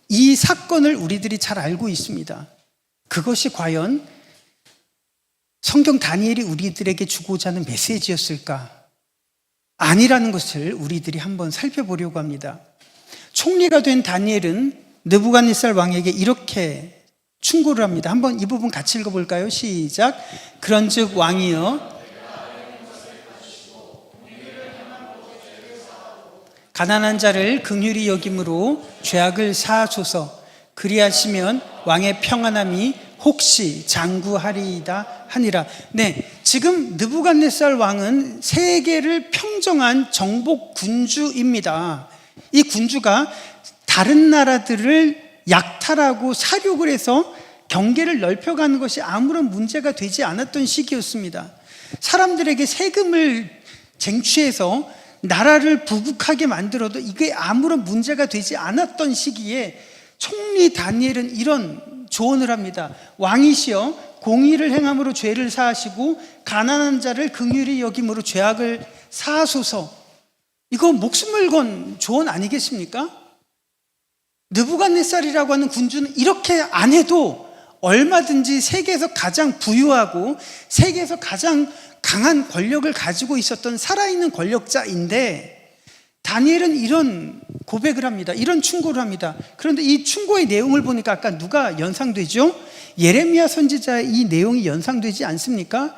이 사건을 우리들이 잘 알고 있습니다. 그것이 과연 성경 다니엘이 우리들에게 주고자 하는 메시지였을까? 아니라는 것을 우리들이 한번 살펴보려고 합니다. 총리가 된 다니엘은 느부갓네살 왕에게 이렇게 충고를 합니다. 한번 이 부분 같이 읽어볼까요? 시작. 그런즉 왕이여, 가난한 자를 긍휼히 여김으로 죄악을 사하소서. 그리하시면 왕의 평안함이 혹시 장구하리이다 하니라. 네, 지금 느부갓네살 왕은 세계를 평정한 정복 군주입니다. 이 군주가 다른 나라들을 약탈하고 사륙을 해서 경계를 넓혀가는 것이 아무런 문제가 되지 않았던 시기였습니다. 사람들에게 세금을 쟁취해서 나라를 부국하게 만들어도 이게 아무런 문제가 되지 않았던 시기에 총리 다니엘은 이런 조언을 합니다. 왕이시여, 공의를 행함으로 죄를 사하시고 가난한 자를 긍휼히 여김으로 죄악을 사하소서. 이거 목숨을 건 조언 아니겠습니까? 느부갓네살이라고 하는 군주는 이렇게 안 해도 얼마든지 세계에서 가장 부유하고 세계에서 가장 강한 권력을 가지고 있었던 살아있는 권력자인데, 다니엘은 이런 고백을 합니다. 이런 충고를 합니다. 그런데 이 충고의 내용을 보니까 아까 누가 연상되죠? 예레미야 선지자의 이 내용이 연상되지 않습니까?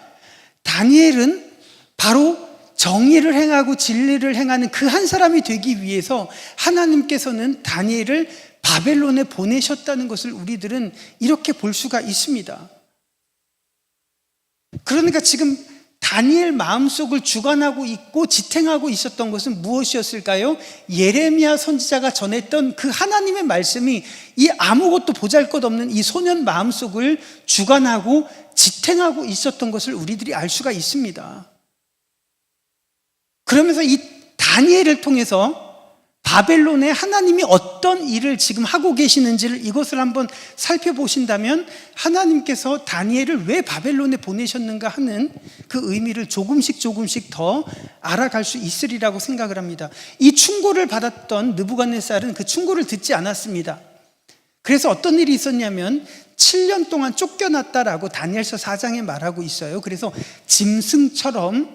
다니엘은 바로 정의를 행하고 진리를 행하는 그 한 사람이 되기 위해서 하나님께서는 다니엘을 바벨론에 보내셨다는 것을 우리들은 이렇게 볼 수가 있습니다. 그러니까 지금 다니엘 마음속을 주관하고 있고 지탱하고 있었던 것은 무엇이었을까요? 예레미야 선지자가 전했던 그 하나님의 말씀이 이 아무것도 보잘것없는 이 소년 마음속을 주관하고 지탱하고 있었던 것을 우리들이 알 수가 있습니다. 그러면서 이 다니엘을 통해서 바벨론에 하나님이 어떤 일을 지금 하고 계시는지를 이것을 한번 살펴보신다면 하나님께서 다니엘을 왜 바벨론에 보내셨는가 하는 그 의미를 조금씩 더 알아갈 수 있으리라고 생각을 합니다. 이 충고를 받았던 느부갓네살은 그 충고를 듣지 않았습니다. 그래서 어떤 일이 있었냐면 7년 동안 쫓겨났다라고 다니엘서 4장에 말하고 있어요. 그래서 짐승처럼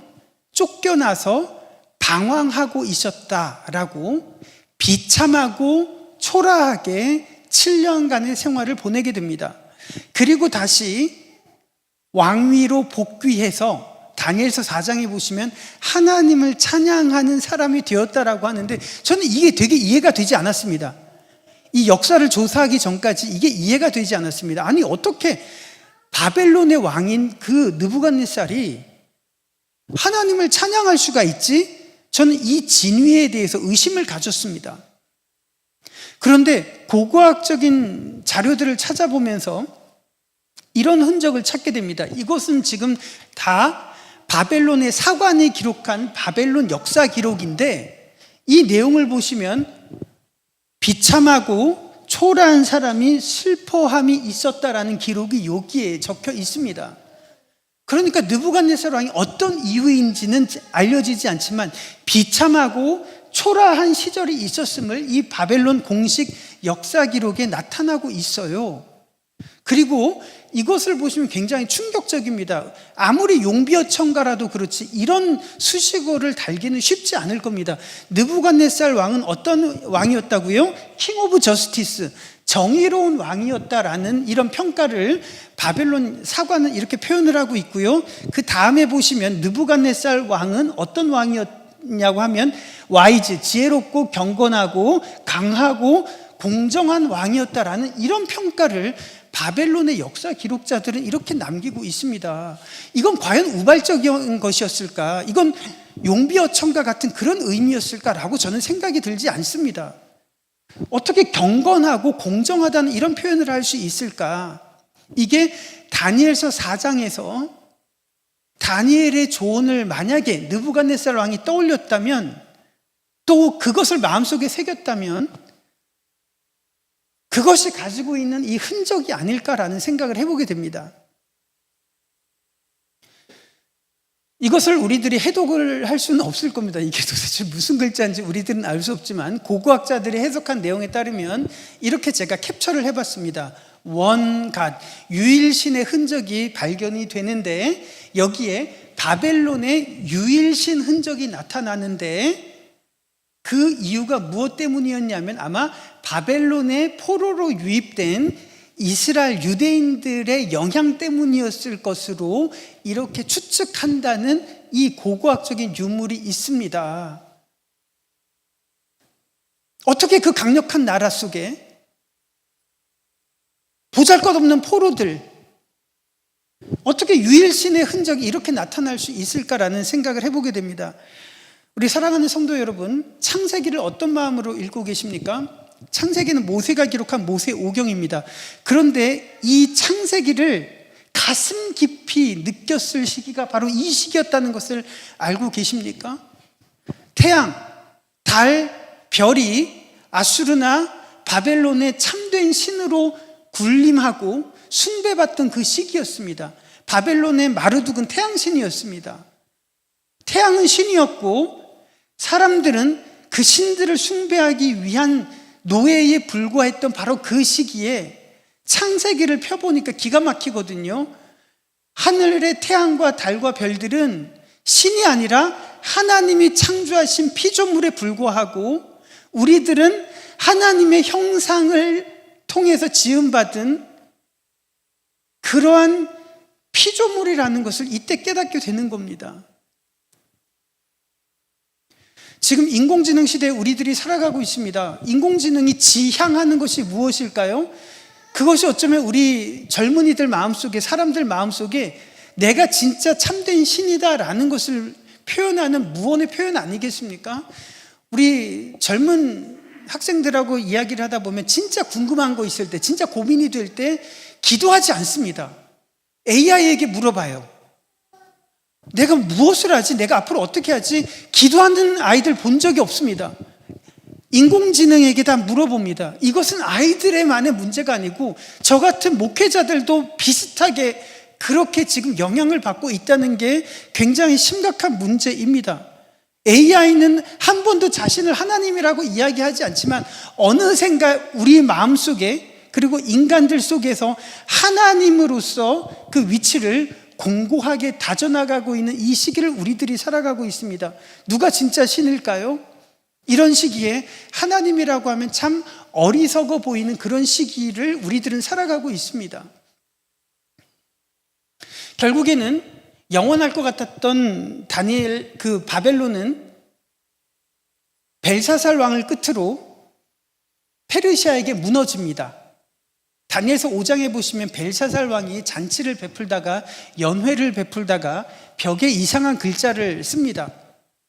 쫓겨나서 방황하고 있었다라고 비참하고 초라하게 7년간의 생활을 보내게 됩니다. 그리고 다시 왕위로 복귀해서 다니엘서 4장에 보시면 하나님을 찬양하는 사람이 되었다라고 하는데, 저는 이게 되게 이해가 되지 않았습니다. 이 역사를 조사하기 전까지 이게 이해가 되지 않았습니다. 아니, 어떻게 바벨론의 왕인 그 느부갓네살이 하나님을 찬양할 수가 있지? 저는 이 진위에 대해서 의심을 가졌습니다. 그런데 고고학적인 자료들을 찾아보면서 이런 흔적을 찾게 됩니다. 이것은 지금 다 바벨론의 사관이 기록한 바벨론 역사 기록인데, 이 내용을 보시면 비참하고 초라한 사람이 슬퍼함이 있었다라는 기록이 여기에 적혀 있습니다. 그러니까 느부갓네살 왕이 어떤 이유인지는 알려지지 않지만 비참하고 초라한 시절이 있었음을 이 바벨론 공식 역사 기록에 나타나고 있어요. 그리고 이것을 보시면 굉장히 충격적입니다. 아무리 용비어 청가라도 그렇지 이런 수식어를 달기는 쉽지 않을 겁니다. 느부갓네살 왕은 어떤 왕이었다고요? 킹 오브 저스티스, 정의로운 왕이었다라는 이런 평가를 바벨론 사관은 이렇게 표현을 하고 있고요. 그 다음에 보시면 느부갓네살 왕은 어떤 왕이었냐고 하면 와이즈, 지혜롭고 경건하고 강하고 공정한 왕이었다라는 이런 평가를 바벨론의 역사 기록자들은 이렇게 남기고 있습니다. 이건 과연 우발적인 것이었을까? 이건 용비어천가 같은 그런 의미였을까라고 저는 생각이 들지 않습니다. 어떻게 경건하고 공정하다는 이런 표현을 할 수 있을까? 이게 다니엘서 4장에서 다니엘의 조언을 만약에 느부갓네살 왕이 떠올렸다면, 또 그것을 마음속에 새겼다면 그것이 가지고 있는 이 흔적이 아닐까라는 생각을 해보게 됩니다. 이것을 우리들이 해독을 할 수는 없을 겁니다. 이게 도대체 무슨 글자인지 우리들은 알 수 없지만 고고학자들이 해석한 내용에 따르면 이렇게 제가 캡처를 해봤습니다. 원갓, 유일신의 흔적이 발견이 되는데, 여기에 바벨론의 유일신 흔적이 나타나는데, 그 이유가 무엇 때문이었냐면 아마 바벨론의 포로로 유입된 이스라엘 유대인들의 영향 때문이었을 것으로 이렇게 추측한다는 이 고고학적인 유물이 있습니다. 어떻게 그 강력한 나라 속에 보잘것없는 포로들, 어떻게 유일신의 흔적이 이렇게 나타날 수 있을까라는 생각을 해보게 됩니다. 우리 사랑하는 성도 여러분, 창세기를 어떤 마음으로 읽고 계십니까? 창세기는 모세가 기록한 모세 오경입니다. 그런데 이 창세기를 가슴 깊이 느꼈을 시기가 바로 이 시기였다는 것을 알고 계십니까? 태양, 달, 별이 아수르나 바벨론의 참된 신으로 군림하고 숭배받던 그 시기였습니다. 바벨론의 마르둑은 태양신이었습니다. 태양은 신이었고 사람들은 그 신들을 숭배하기 위한 노예에 불과했던 바로 그 시기에 창세기를 펴보니까 기가 막히거든요. 하늘의 태양과 달과 별들은 신이 아니라 하나님이 창조하신 피조물에 불과하고, 우리들은 하나님의 형상을 통해서 지음받은 그러한 피조물이라는 것을 이때 깨닫게 되는 겁니다. 지금 인공지능 시대에 우리들이 살아가고 있습니다. 인공지능이 지향하는 것이 무엇일까요? 그것이 어쩌면 우리 젊은이들 마음속에, 사람들 마음속에 내가 진짜 참된 신이다라는 것을 표현하는 무언의 표현 아니겠습니까? 우리 젊은 학생들하고 이야기를 하다 보면 진짜 궁금한 거 있을 때, 진짜 고민이 될 때 기도하지 않습니다. AI에게 물어봐요. 내가 무엇을 하지? 내가 앞으로 어떻게 하지? 기도하는 아이들 본 적이 없습니다. 인공지능에게 다 물어봅니다. 이것은 아이들의만의 문제가 아니고 저 같은 목회자들도 비슷하게 그렇게 지금 영향을 받고 있다는 게 굉장히 심각한 문제입니다. AI는 한 번도 자신을 하나님이라고 이야기하지 않지만 어느샌가 우리 마음속에, 그리고 인간들 속에서 하나님으로서 그 위치를 공고하게 다져나가고 있는 이 시기를 우리들이 살아가고 있습니다. 누가 진짜 신일까요? 이런 시기에 하나님이라고 하면 참 어리석어 보이는 그런 시기를 우리들은 살아가고 있습니다. 결국에는 영원할 것 같았던 다니엘, 그 바벨론은 벨사살 왕을 끝으로 페르시아에게 무너집니다. 다니엘서 5장에 보시면 벨사살 왕이 잔치를 베풀다가, 연회를 베풀다가 벽에 이상한 글자를 씁니다.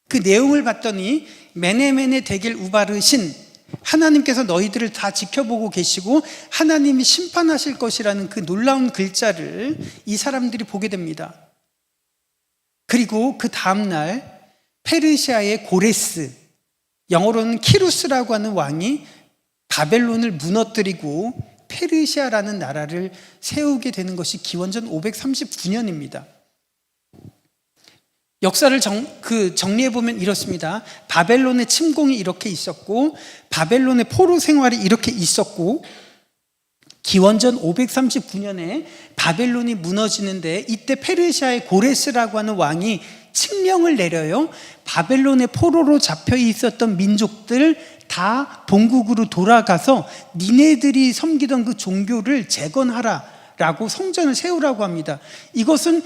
그 내용을 봤더니 메네메네 데겔 우바르 신, 하나님께서 너희들을 다 지켜보고 계시고 하나님이 심판하실 것이라는 그 놀라운 글자를 이 사람들이 보게 됩니다. 그리고 그 다음날 페르시아의 고레스, 영어로는 키루스라고 하는 왕이 바벨론을 무너뜨리고 페르시아라는 나라를 세우게 되는 것이 기원전 539년입니다. 역사를 정리해보면 이렇습니다. 바벨론의 침공이 이렇게 있었고, 바벨론의 포로 생활이 이렇게 있었고, 기원전 539년에 바벨론이 무너지는데 이때 페르시아의 고레스라고 하는 왕이 칙령을 내려요. 바벨론의 포로로 잡혀 있었던 민족들 다 본국으로 돌아가서 니네들이 섬기던 그 종교를 재건하라라고 성전을 세우라고 합니다. 이것은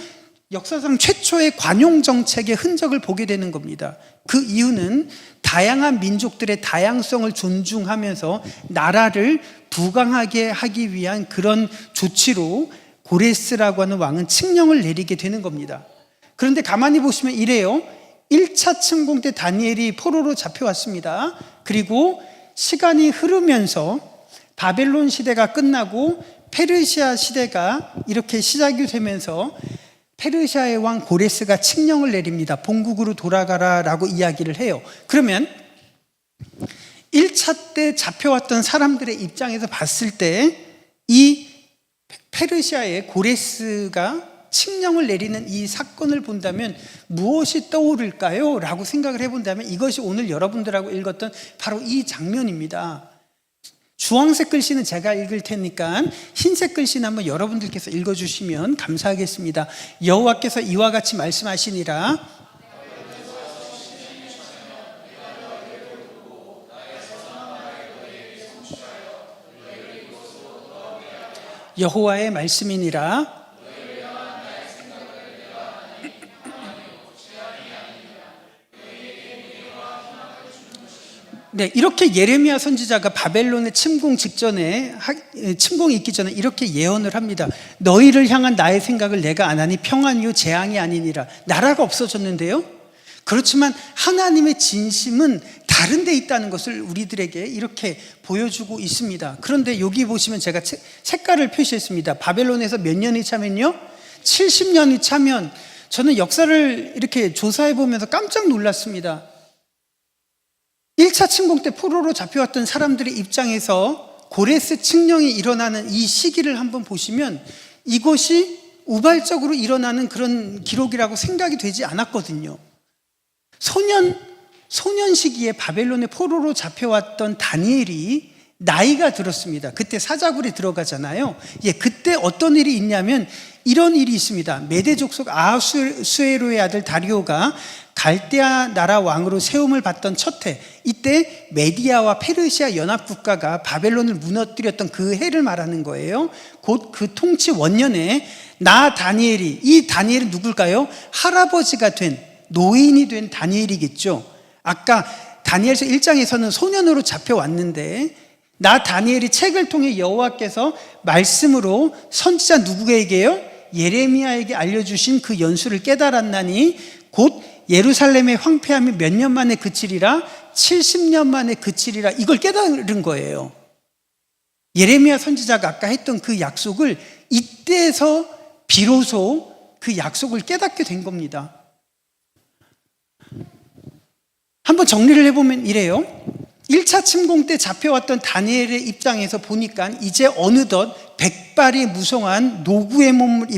역사상 최초의 관용 정책의 흔적을 보게 되는 겁니다. 그 이유는 다양한 민족들의 다양성을 존중하면서 나라를 부강하게 하기 위한 그런 조치로 고레스라고 하는 왕은 칙령을 내리게 되는 겁니다. 그런데 가만히 보시면 이래요. 1차 침공 때 다니엘이 포로로 잡혀왔습니다. 그리고 시간이 흐르면서 바벨론 시대가 끝나고 페르시아 시대가 이렇게 시작이 되면서 페르시아의 왕 고레스가 칙령을 내립니다. 본국으로 돌아가라라고 이야기를 해요. 그러면 1차 때 잡혀왔던 사람들의 입장에서 봤을 때 이 페르시아의 고레스가 칙령을 내리는 이 사건을 본다면 무엇이 떠오를까요? 라고 생각을 해본다면 이것이 오늘 여러분들하고 읽었던 바로 이 장면입니다. 주황색 글씨는 제가 읽을 테니까 흰색 글씨는 한번 여러분들께서 읽어주시면 감사하겠습니다. 여호와께서 이와 같이 말씀하시니라. 여호와의 말씀이니라. 네, 이렇게 예레미야 선지자가 바벨론의 침공이 있기 전에 이렇게 예언을 합니다. 너희를 향한 나의 생각을 내가 안 하니 평안이요 재앙이 아니니라. 나라가 없어졌는데요. 그렇지만 하나님의 진심은 다른 데 있다는 것을 우리들에게 이렇게 보여주고 있습니다. 그런데 여기 보시면 제가 색깔을 표시했습니다. 바벨론에서 몇 년이 차면요? 70년이 차면 저는 역사를 이렇게 조사해 보면서 깜짝 놀랐습니다. 1차 침공 때 포로로 잡혀왔던 사람들의 입장에서 고레스 칙령이 일어나는 이 시기를 한번 보시면 이것이 우발적으로 일어나는 그런 기록이라고 생각이 되지 않았거든요. 소년 시기에 바벨론의 포로로 잡혀왔던 다니엘이 나이가 들었습니다. 그때 사자굴에 들어가잖아요. 그때 어떤 일이 있냐면 이런 일이 있습니다. 메대 족속 아하수에로의 아들 다리오가 갈대아 나라 왕으로 세움을 받던 첫 해, 이때 메디아와 페르시아 연합국가가 바벨론을 무너뜨렸던 그 해를 말하는 거예요. 곧 그 통치 원년에 나 다니엘이, 이 다니엘은 누굴까요? 할아버지가 된, 노인이 된 다니엘이겠죠. 아까 다니엘서 1장에서는 소년으로 잡혀왔는데 나 다니엘이 책을 통해 여호와께서 말씀으로 선지자 누구에게요? 예레미야에게 알려주신 그 연수를 깨달았나니 곧 예루살렘의 황폐함이 몇 년 만에 그치리라? 70년 만에 그치리라. 이걸 깨달은 거예요. 예레미야 선지자가 아까 했던 그 약속을 이때에서 비로소 그 약속을 깨닫게 된 겁니다. 한번 정리를 해보면 이래요. 1차 침공 때 잡혀왔던 다니엘의 입장에서 보니까 이제 어느덧 백발이 무성한 노구의 몸을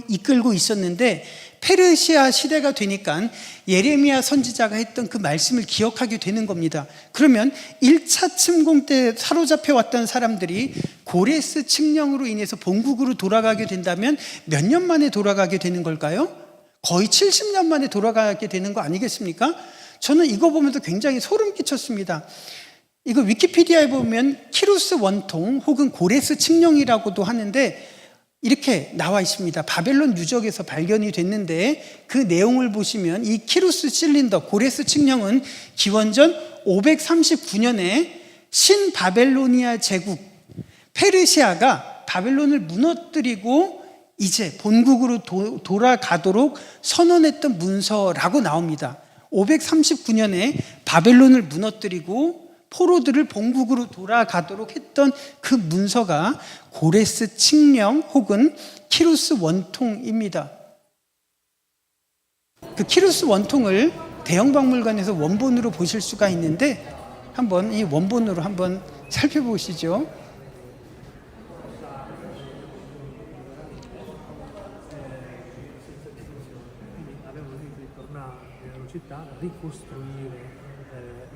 이끌고 있었는데 페르시아 시대가 되니까 예레미야 선지자가 했던 그 말씀을 기억하게 되는 겁니다. 그러면 1차 침공 때 사로잡혀 왔던 사람들이 고레스 칙령으로 인해서 본국으로 돌아가게 된다면 몇 년 만에 돌아가게 되는 걸까요? 거의 70년 만에 돌아가게 되는 거 아니겠습니까? 저는 이거 보면서 굉장히 소름 끼쳤습니다. 이거 위키피디아에 보면 키루스 원통 혹은 고레스 칙령이라고도 하는데 이렇게 나와 있습니다. 바벨론 유적에서 발견이 됐는데 그 내용을 보시면 이 키루스 실린더 고레스 칙령은 기원전 539년에 신바벨로니아 제국 페르시아가 바벨론을 무너뜨리고 이제 본국으로 돌아가도록 선언했던 문서라고 나옵니다. 539년에 바벨론을 무너뜨리고 포로들을 본국으로 돌아가도록 했던 그 문서가 고레스 칙령 혹은 키루스 원통입니다. 그 키루스 원통을 대형박물관에서 원본으로 보실 수가 있는데 한번 이 원본으로 한번 살펴보시죠.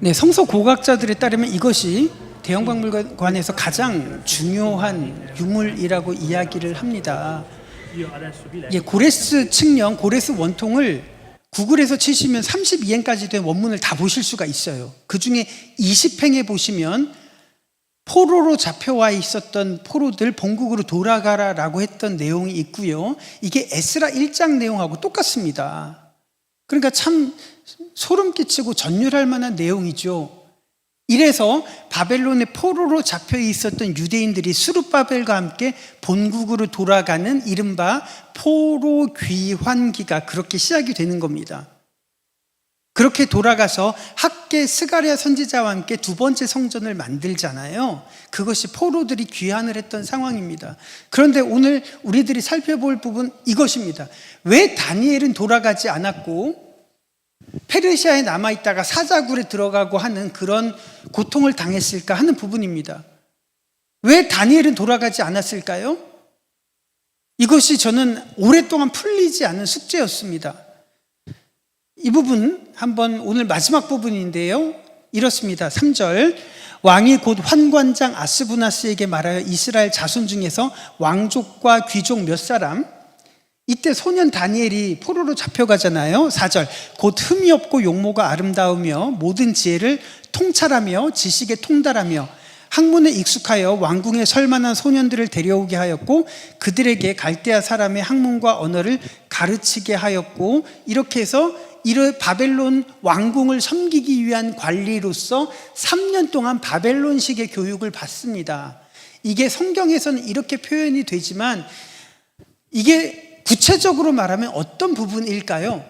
네, 성서 고각자들에 따르면 이것이 대형박물관에서 가장 중요한 유물이라고 이야기를 합니다. 고레스 칙령, 고레스 원통을 구글에서 치시면 32행까지 된 원문을 다 보실 수가 있어요. 그 중에 20행에 보시면 포로로 잡혀와 있었던 포로들 본국으로 돌아가라라고 했던 내용이 있고요. 이게 에스라 1장 내용하고 똑같습니다. 그러니까 참 소름 끼치고 전율할 만한 내용이죠. 이래서 바벨론의 포로로 잡혀 있었던 유대인들이 스룹바벨과 함께 본국으로 돌아가는 이른바 포로 귀환기가 그렇게 시작이 되는 겁니다. 그렇게 돌아가서 학계 스가랴 선지자와 함께 두 번째 성전을 만들잖아요. 그것이 포로들이 귀환을 했던 상황입니다. 그런데 오늘 우리들이 살펴볼 부분 이것입니다. 왜 다니엘은 돌아가지 않았고 페르시아에 남아있다가 사자굴에 들어가고 하는 그런 고통을 당했을까 하는 부분입니다. 왜 다니엘은 돌아가지 않았을까요? 이것이 저는 오랫동안 풀리지 않은 숙제였습니다. 이 부분 한번 오늘 마지막 부분인데요. 이렇습니다. 3절 왕이 곧 환관장 아스부나스에게 말하여 이스라엘 자손 중에서 왕족과 귀족 몇 사람, 이때 소년 다니엘이 포로로 잡혀가잖아요. 4절 곧 흠이 없고 용모가 아름다우며 모든 지혜를 통찰하며 지식에 통달하며 학문에 익숙하여 왕궁에 설만한 소년들을 데려오게 하였고 그들에게 갈대아 사람의 학문과 언어를 가르치게 하였고 이렇게 해서 바벨론 왕궁을 섬기기 위한 관리로서 3년 동안 바벨론식의 교육을 받습니다. 이게 성경에서는 이렇게 표현이 되지만 이게 구체적으로 말하면 어떤 부분일까요?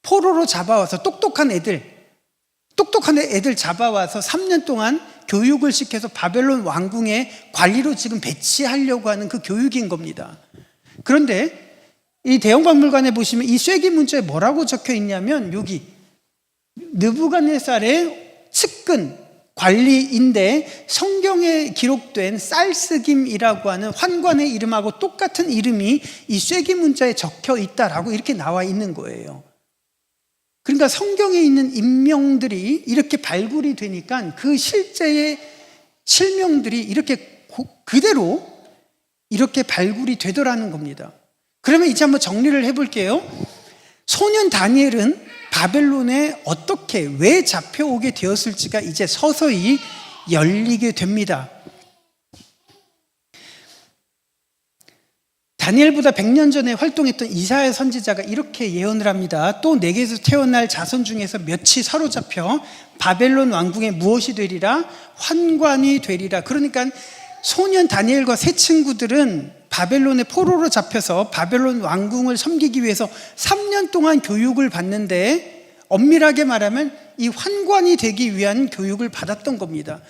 포로로 잡아와서 똑똑한 애들 잡아와서 3년 동안 교육을 시켜서 바벨론 왕궁의 관리로 지금 배치하려고 하는 그 교육인 겁니다. 그런데 이 대형박물관에 보시면 이 쇠기 문자에 뭐라고 적혀 있냐면 여기 느부갓네살의 측근 관리인데 성경에 기록된 쌀스김이라고 하는 환관의 이름하고 똑같은 이름이 이 쇠기 문자에 적혀 있다라고 이렇게 나와 있는 거예요. 그러니까 성경에 있는 인명들이 이렇게 발굴이 되니까 그 실제의 실명들이 이렇게 그대로 이렇게 발굴이 되더라는 겁니다. 그러면 이제 한번 정리를 해볼게요. 소년 다니엘은 바벨론에 어떻게, 왜 잡혀오게 되었을지가 이제 서서히 열리게 됩니다. 다니엘보다 100년 전에 활동했던 이사야 선지자가 이렇게 예언을 합니다. 또 내게서 태어날 자손 중에서 몇이 사로잡혀 바벨론 왕궁에 무엇이 되리라? 환관이 되리라. 그러니까 소년 다니엘과 세 친구들은 바벨론의 포로로 잡혀서 바벨론 왕궁을 섬기기 위해서 3년 동안 교육을 받는데, 엄밀하게 말하면 이 환관이 되기 위한 교육을 받았던 겁니다.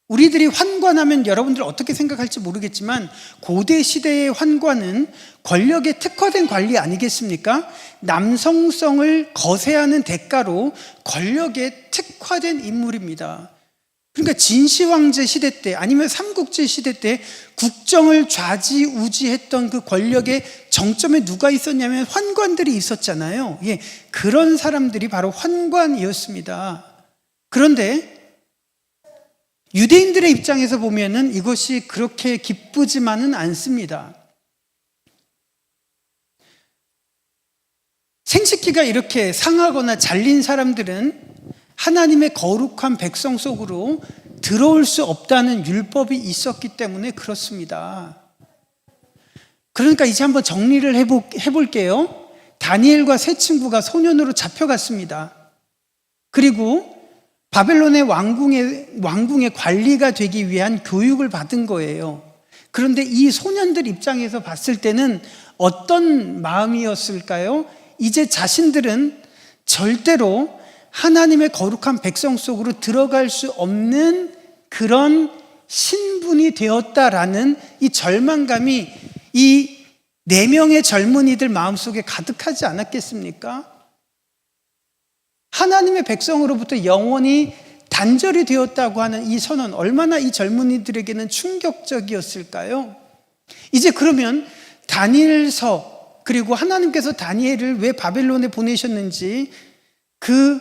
우리들이 환관하면 여러분들 어떻게 생각할지 모르겠지만, 고대 시대의 환관은 권력에 특화된 관리 아니겠습니까? 남성성을 거세하는 대가로 권력에 특화된 인물입니다. 그러니까 진시황제 시대 때, 아니면 삼국지 시대 때 국정을 좌지우지했던 그 권력의 정점에 누가 있었냐면 환관들이 있었잖아요. 예, 그런 사람들이 바로 환관이었습니다. 그런데 유대인들의 입장에서 보면은 이것이 그렇게 기쁘지만은 않습니다. 생식기가 이렇게 상하거나 잘린 사람들은 하나님의 거룩한 백성 속으로 들어올 수 없다는 율법이 있었기 때문에 그렇습니다. 그러니까 이제 한번 정리를 해볼게요. 다니엘과 세 친구가 소년으로 잡혀갔습니다. 그리고 바벨론의 왕궁의 관리가 되기 위한 교육을 받은 거예요. 그런데 이 소년들 입장에서 봤을 때는 어떤 마음이었을까요? 이제 자신들은 절대로 하나님의 거룩한 백성 속으로 들어갈 수 없는 그런 신분이 되었다라는 이 절망감이 이 4명의 젊은이들 마음속에 가득하지 않았겠습니까? 하나님의 백성으로부터 영원히 단절이 되었다고 하는 이 선언, 얼마나 이 젊은이들에게는 충격적이었을까요? 이제 그러면 다니엘서, 그리고 하나님께서 다니엘을 왜 바벨론에 보내셨는지 그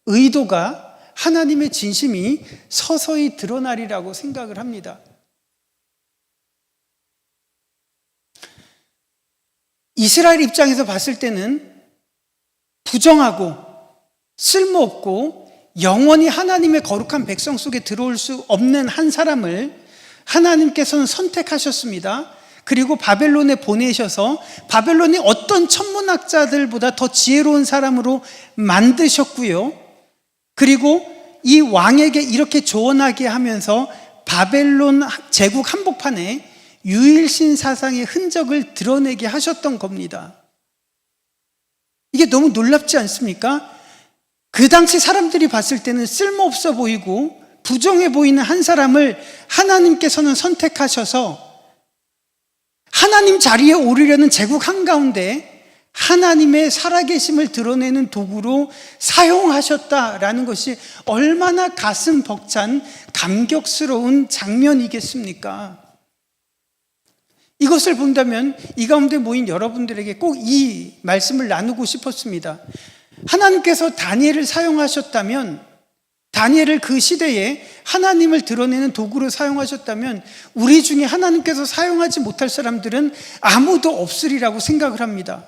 의도가, 하나님의 진심이 서서히 드러나리라고 생각을 합니다. 이스라엘 입장에서 봤을 때는 부정하고 쓸모없고 영원히 하나님의 거룩한 백성 속에 들어올 수 없는 한 사람을 하나님께서는 선택하셨습니다. 그리고 바벨론에 보내셔서 바벨론이 어떤 천문학자들보다 더 지혜로운 사람으로 만드셨고요. 그리고 이 왕에게 이렇게 조언하게 하면서 바벨론 제국 한복판에 유일신 사상의 흔적을 드러내게 하셨던 겁니다. 이게 너무 놀랍지 않습니까? 그 당시 사람들이 봤을 때는 쓸모없어 보이고 부정해 보이는 한 사람을 하나님께서는 선택하셔서 하나님 자리에 오르려는 제국 한가운데 하나님의 살아계심을 드러내는 도구로 사용하셨다라는 것이 얼마나 가슴 벅찬 감격스러운 장면이겠습니까? 이것을 본다면 이 가운데 모인 여러분들에게 꼭 이 말씀을 나누고 싶었습니다. 하나님께서 다니엘을 사용하셨다면, 다니엘을 그 시대에 하나님을 드러내는 도구로 사용하셨다면 우리 중에 하나님께서 사용하지 못할 사람들은 아무도 없으리라고 생각을 합니다.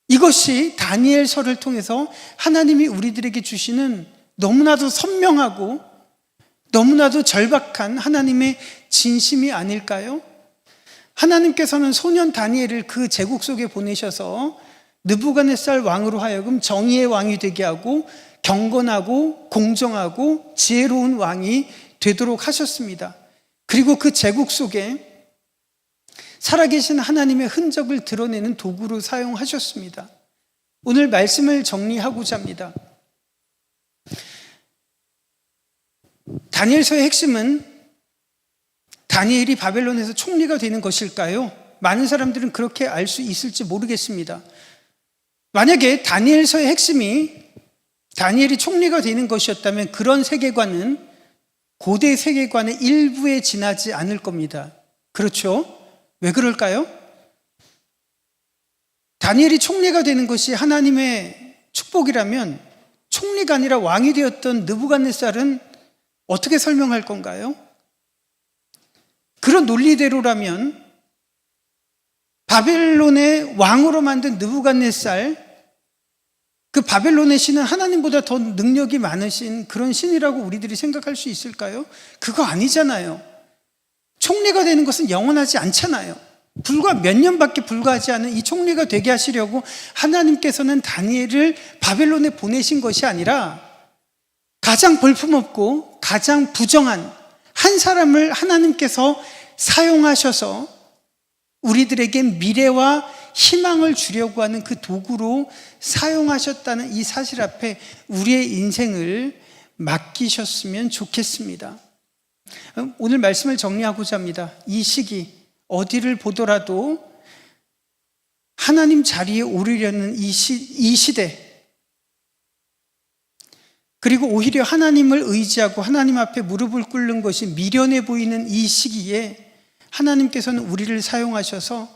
이것이 다니엘서를 통해서 하나님이 우리들에게 주시는 너무나도 선명하고 너무나도 절박한 하나님의 진심이 아닐까요? 하나님께서는 소년 다니엘을 그 제국 속에 보내셔서 느부갓네살 왕으로 하여금 정의의 왕이 되게 하고 경건하고 공정하고 지혜로운 왕이 되도록 하셨습니다. 그리고 그 제국 속에 살아계신 하나님의 흔적을 드러내는 도구로 사용하셨습니다. 오늘 말씀을 정리하고자 합니다. 다니엘서의 핵심은 다니엘이 바벨론에서 총리가 되는 것일까요? 많은 사람들은 그렇게 알 수 있을지 모르겠습니다. 만약에 다니엘서의 핵심이 다니엘이 총리가 되는 것이었다면 그런 세계관은 고대 세계관의 일부에 지나지 않을 겁니다. 그렇죠? 왜 그럴까요? 다니엘이 총리가 되는 것이 하나님의 축복이라면 총리가 아니라 왕이 되었던 느부갓네살은 어떻게 설명할 건가요? 그런 논리대로라면 바벨론의 왕으로 만든 느부갓네살, 그 바벨론의 신은 하나님보다 더 능력이 많으신 그런 신이라고 우리들이 생각할 수 있을까요? 그거 아니잖아요. 총리가 되는 것은 영원하지 않잖아요. 불과 몇 년밖에 불과하지 않은 이 총리가 되게 하시려고 하나님께서는 다니엘을 바벨론에 보내신 것이 아니라 가장 볼품없고 가장 부정한 한 사람을 하나님께서 사용하셔서 우리들에게 미래와 희망을 주려고 하는 그 도구로 사용하셨다는 이 사실 앞에 우리의 인생을 맡기셨으면 좋겠습니다. 오늘 말씀을 정리하고자 합니다. 이 시기 어디를 보더라도 하나님 자리에 오르려는 이 시대, 그리고 오히려 하나님을 의지하고 하나님 앞에 무릎을 꿇는 것이 미련해 보이는 이 시기에 하나님께서는 우리를 사용하셔서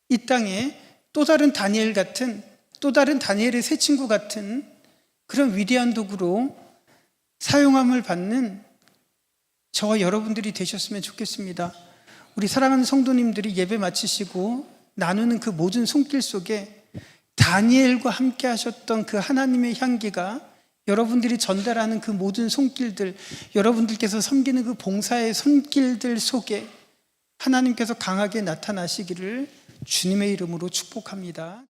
이 땅에 또 다른 다니엘 같은, 또 다른 다니엘의 새 친구 같은 그런 위대한 도구로 사용함을 받는 저와 여러분들이 되셨으면 좋겠습니다. 우리 사랑하는 성도님들이 예배 마치시고 나누는 그 모든 손길 속에 다니엘과 함께 하셨던 그 하나님의 향기가 여러분들이 전달하는 그 모든 손길들, 여러분들께서 섬기는 그 봉사의 손길들 속에 하나님께서 강하게 나타나시기를 주님의 이름으로 축복합니다.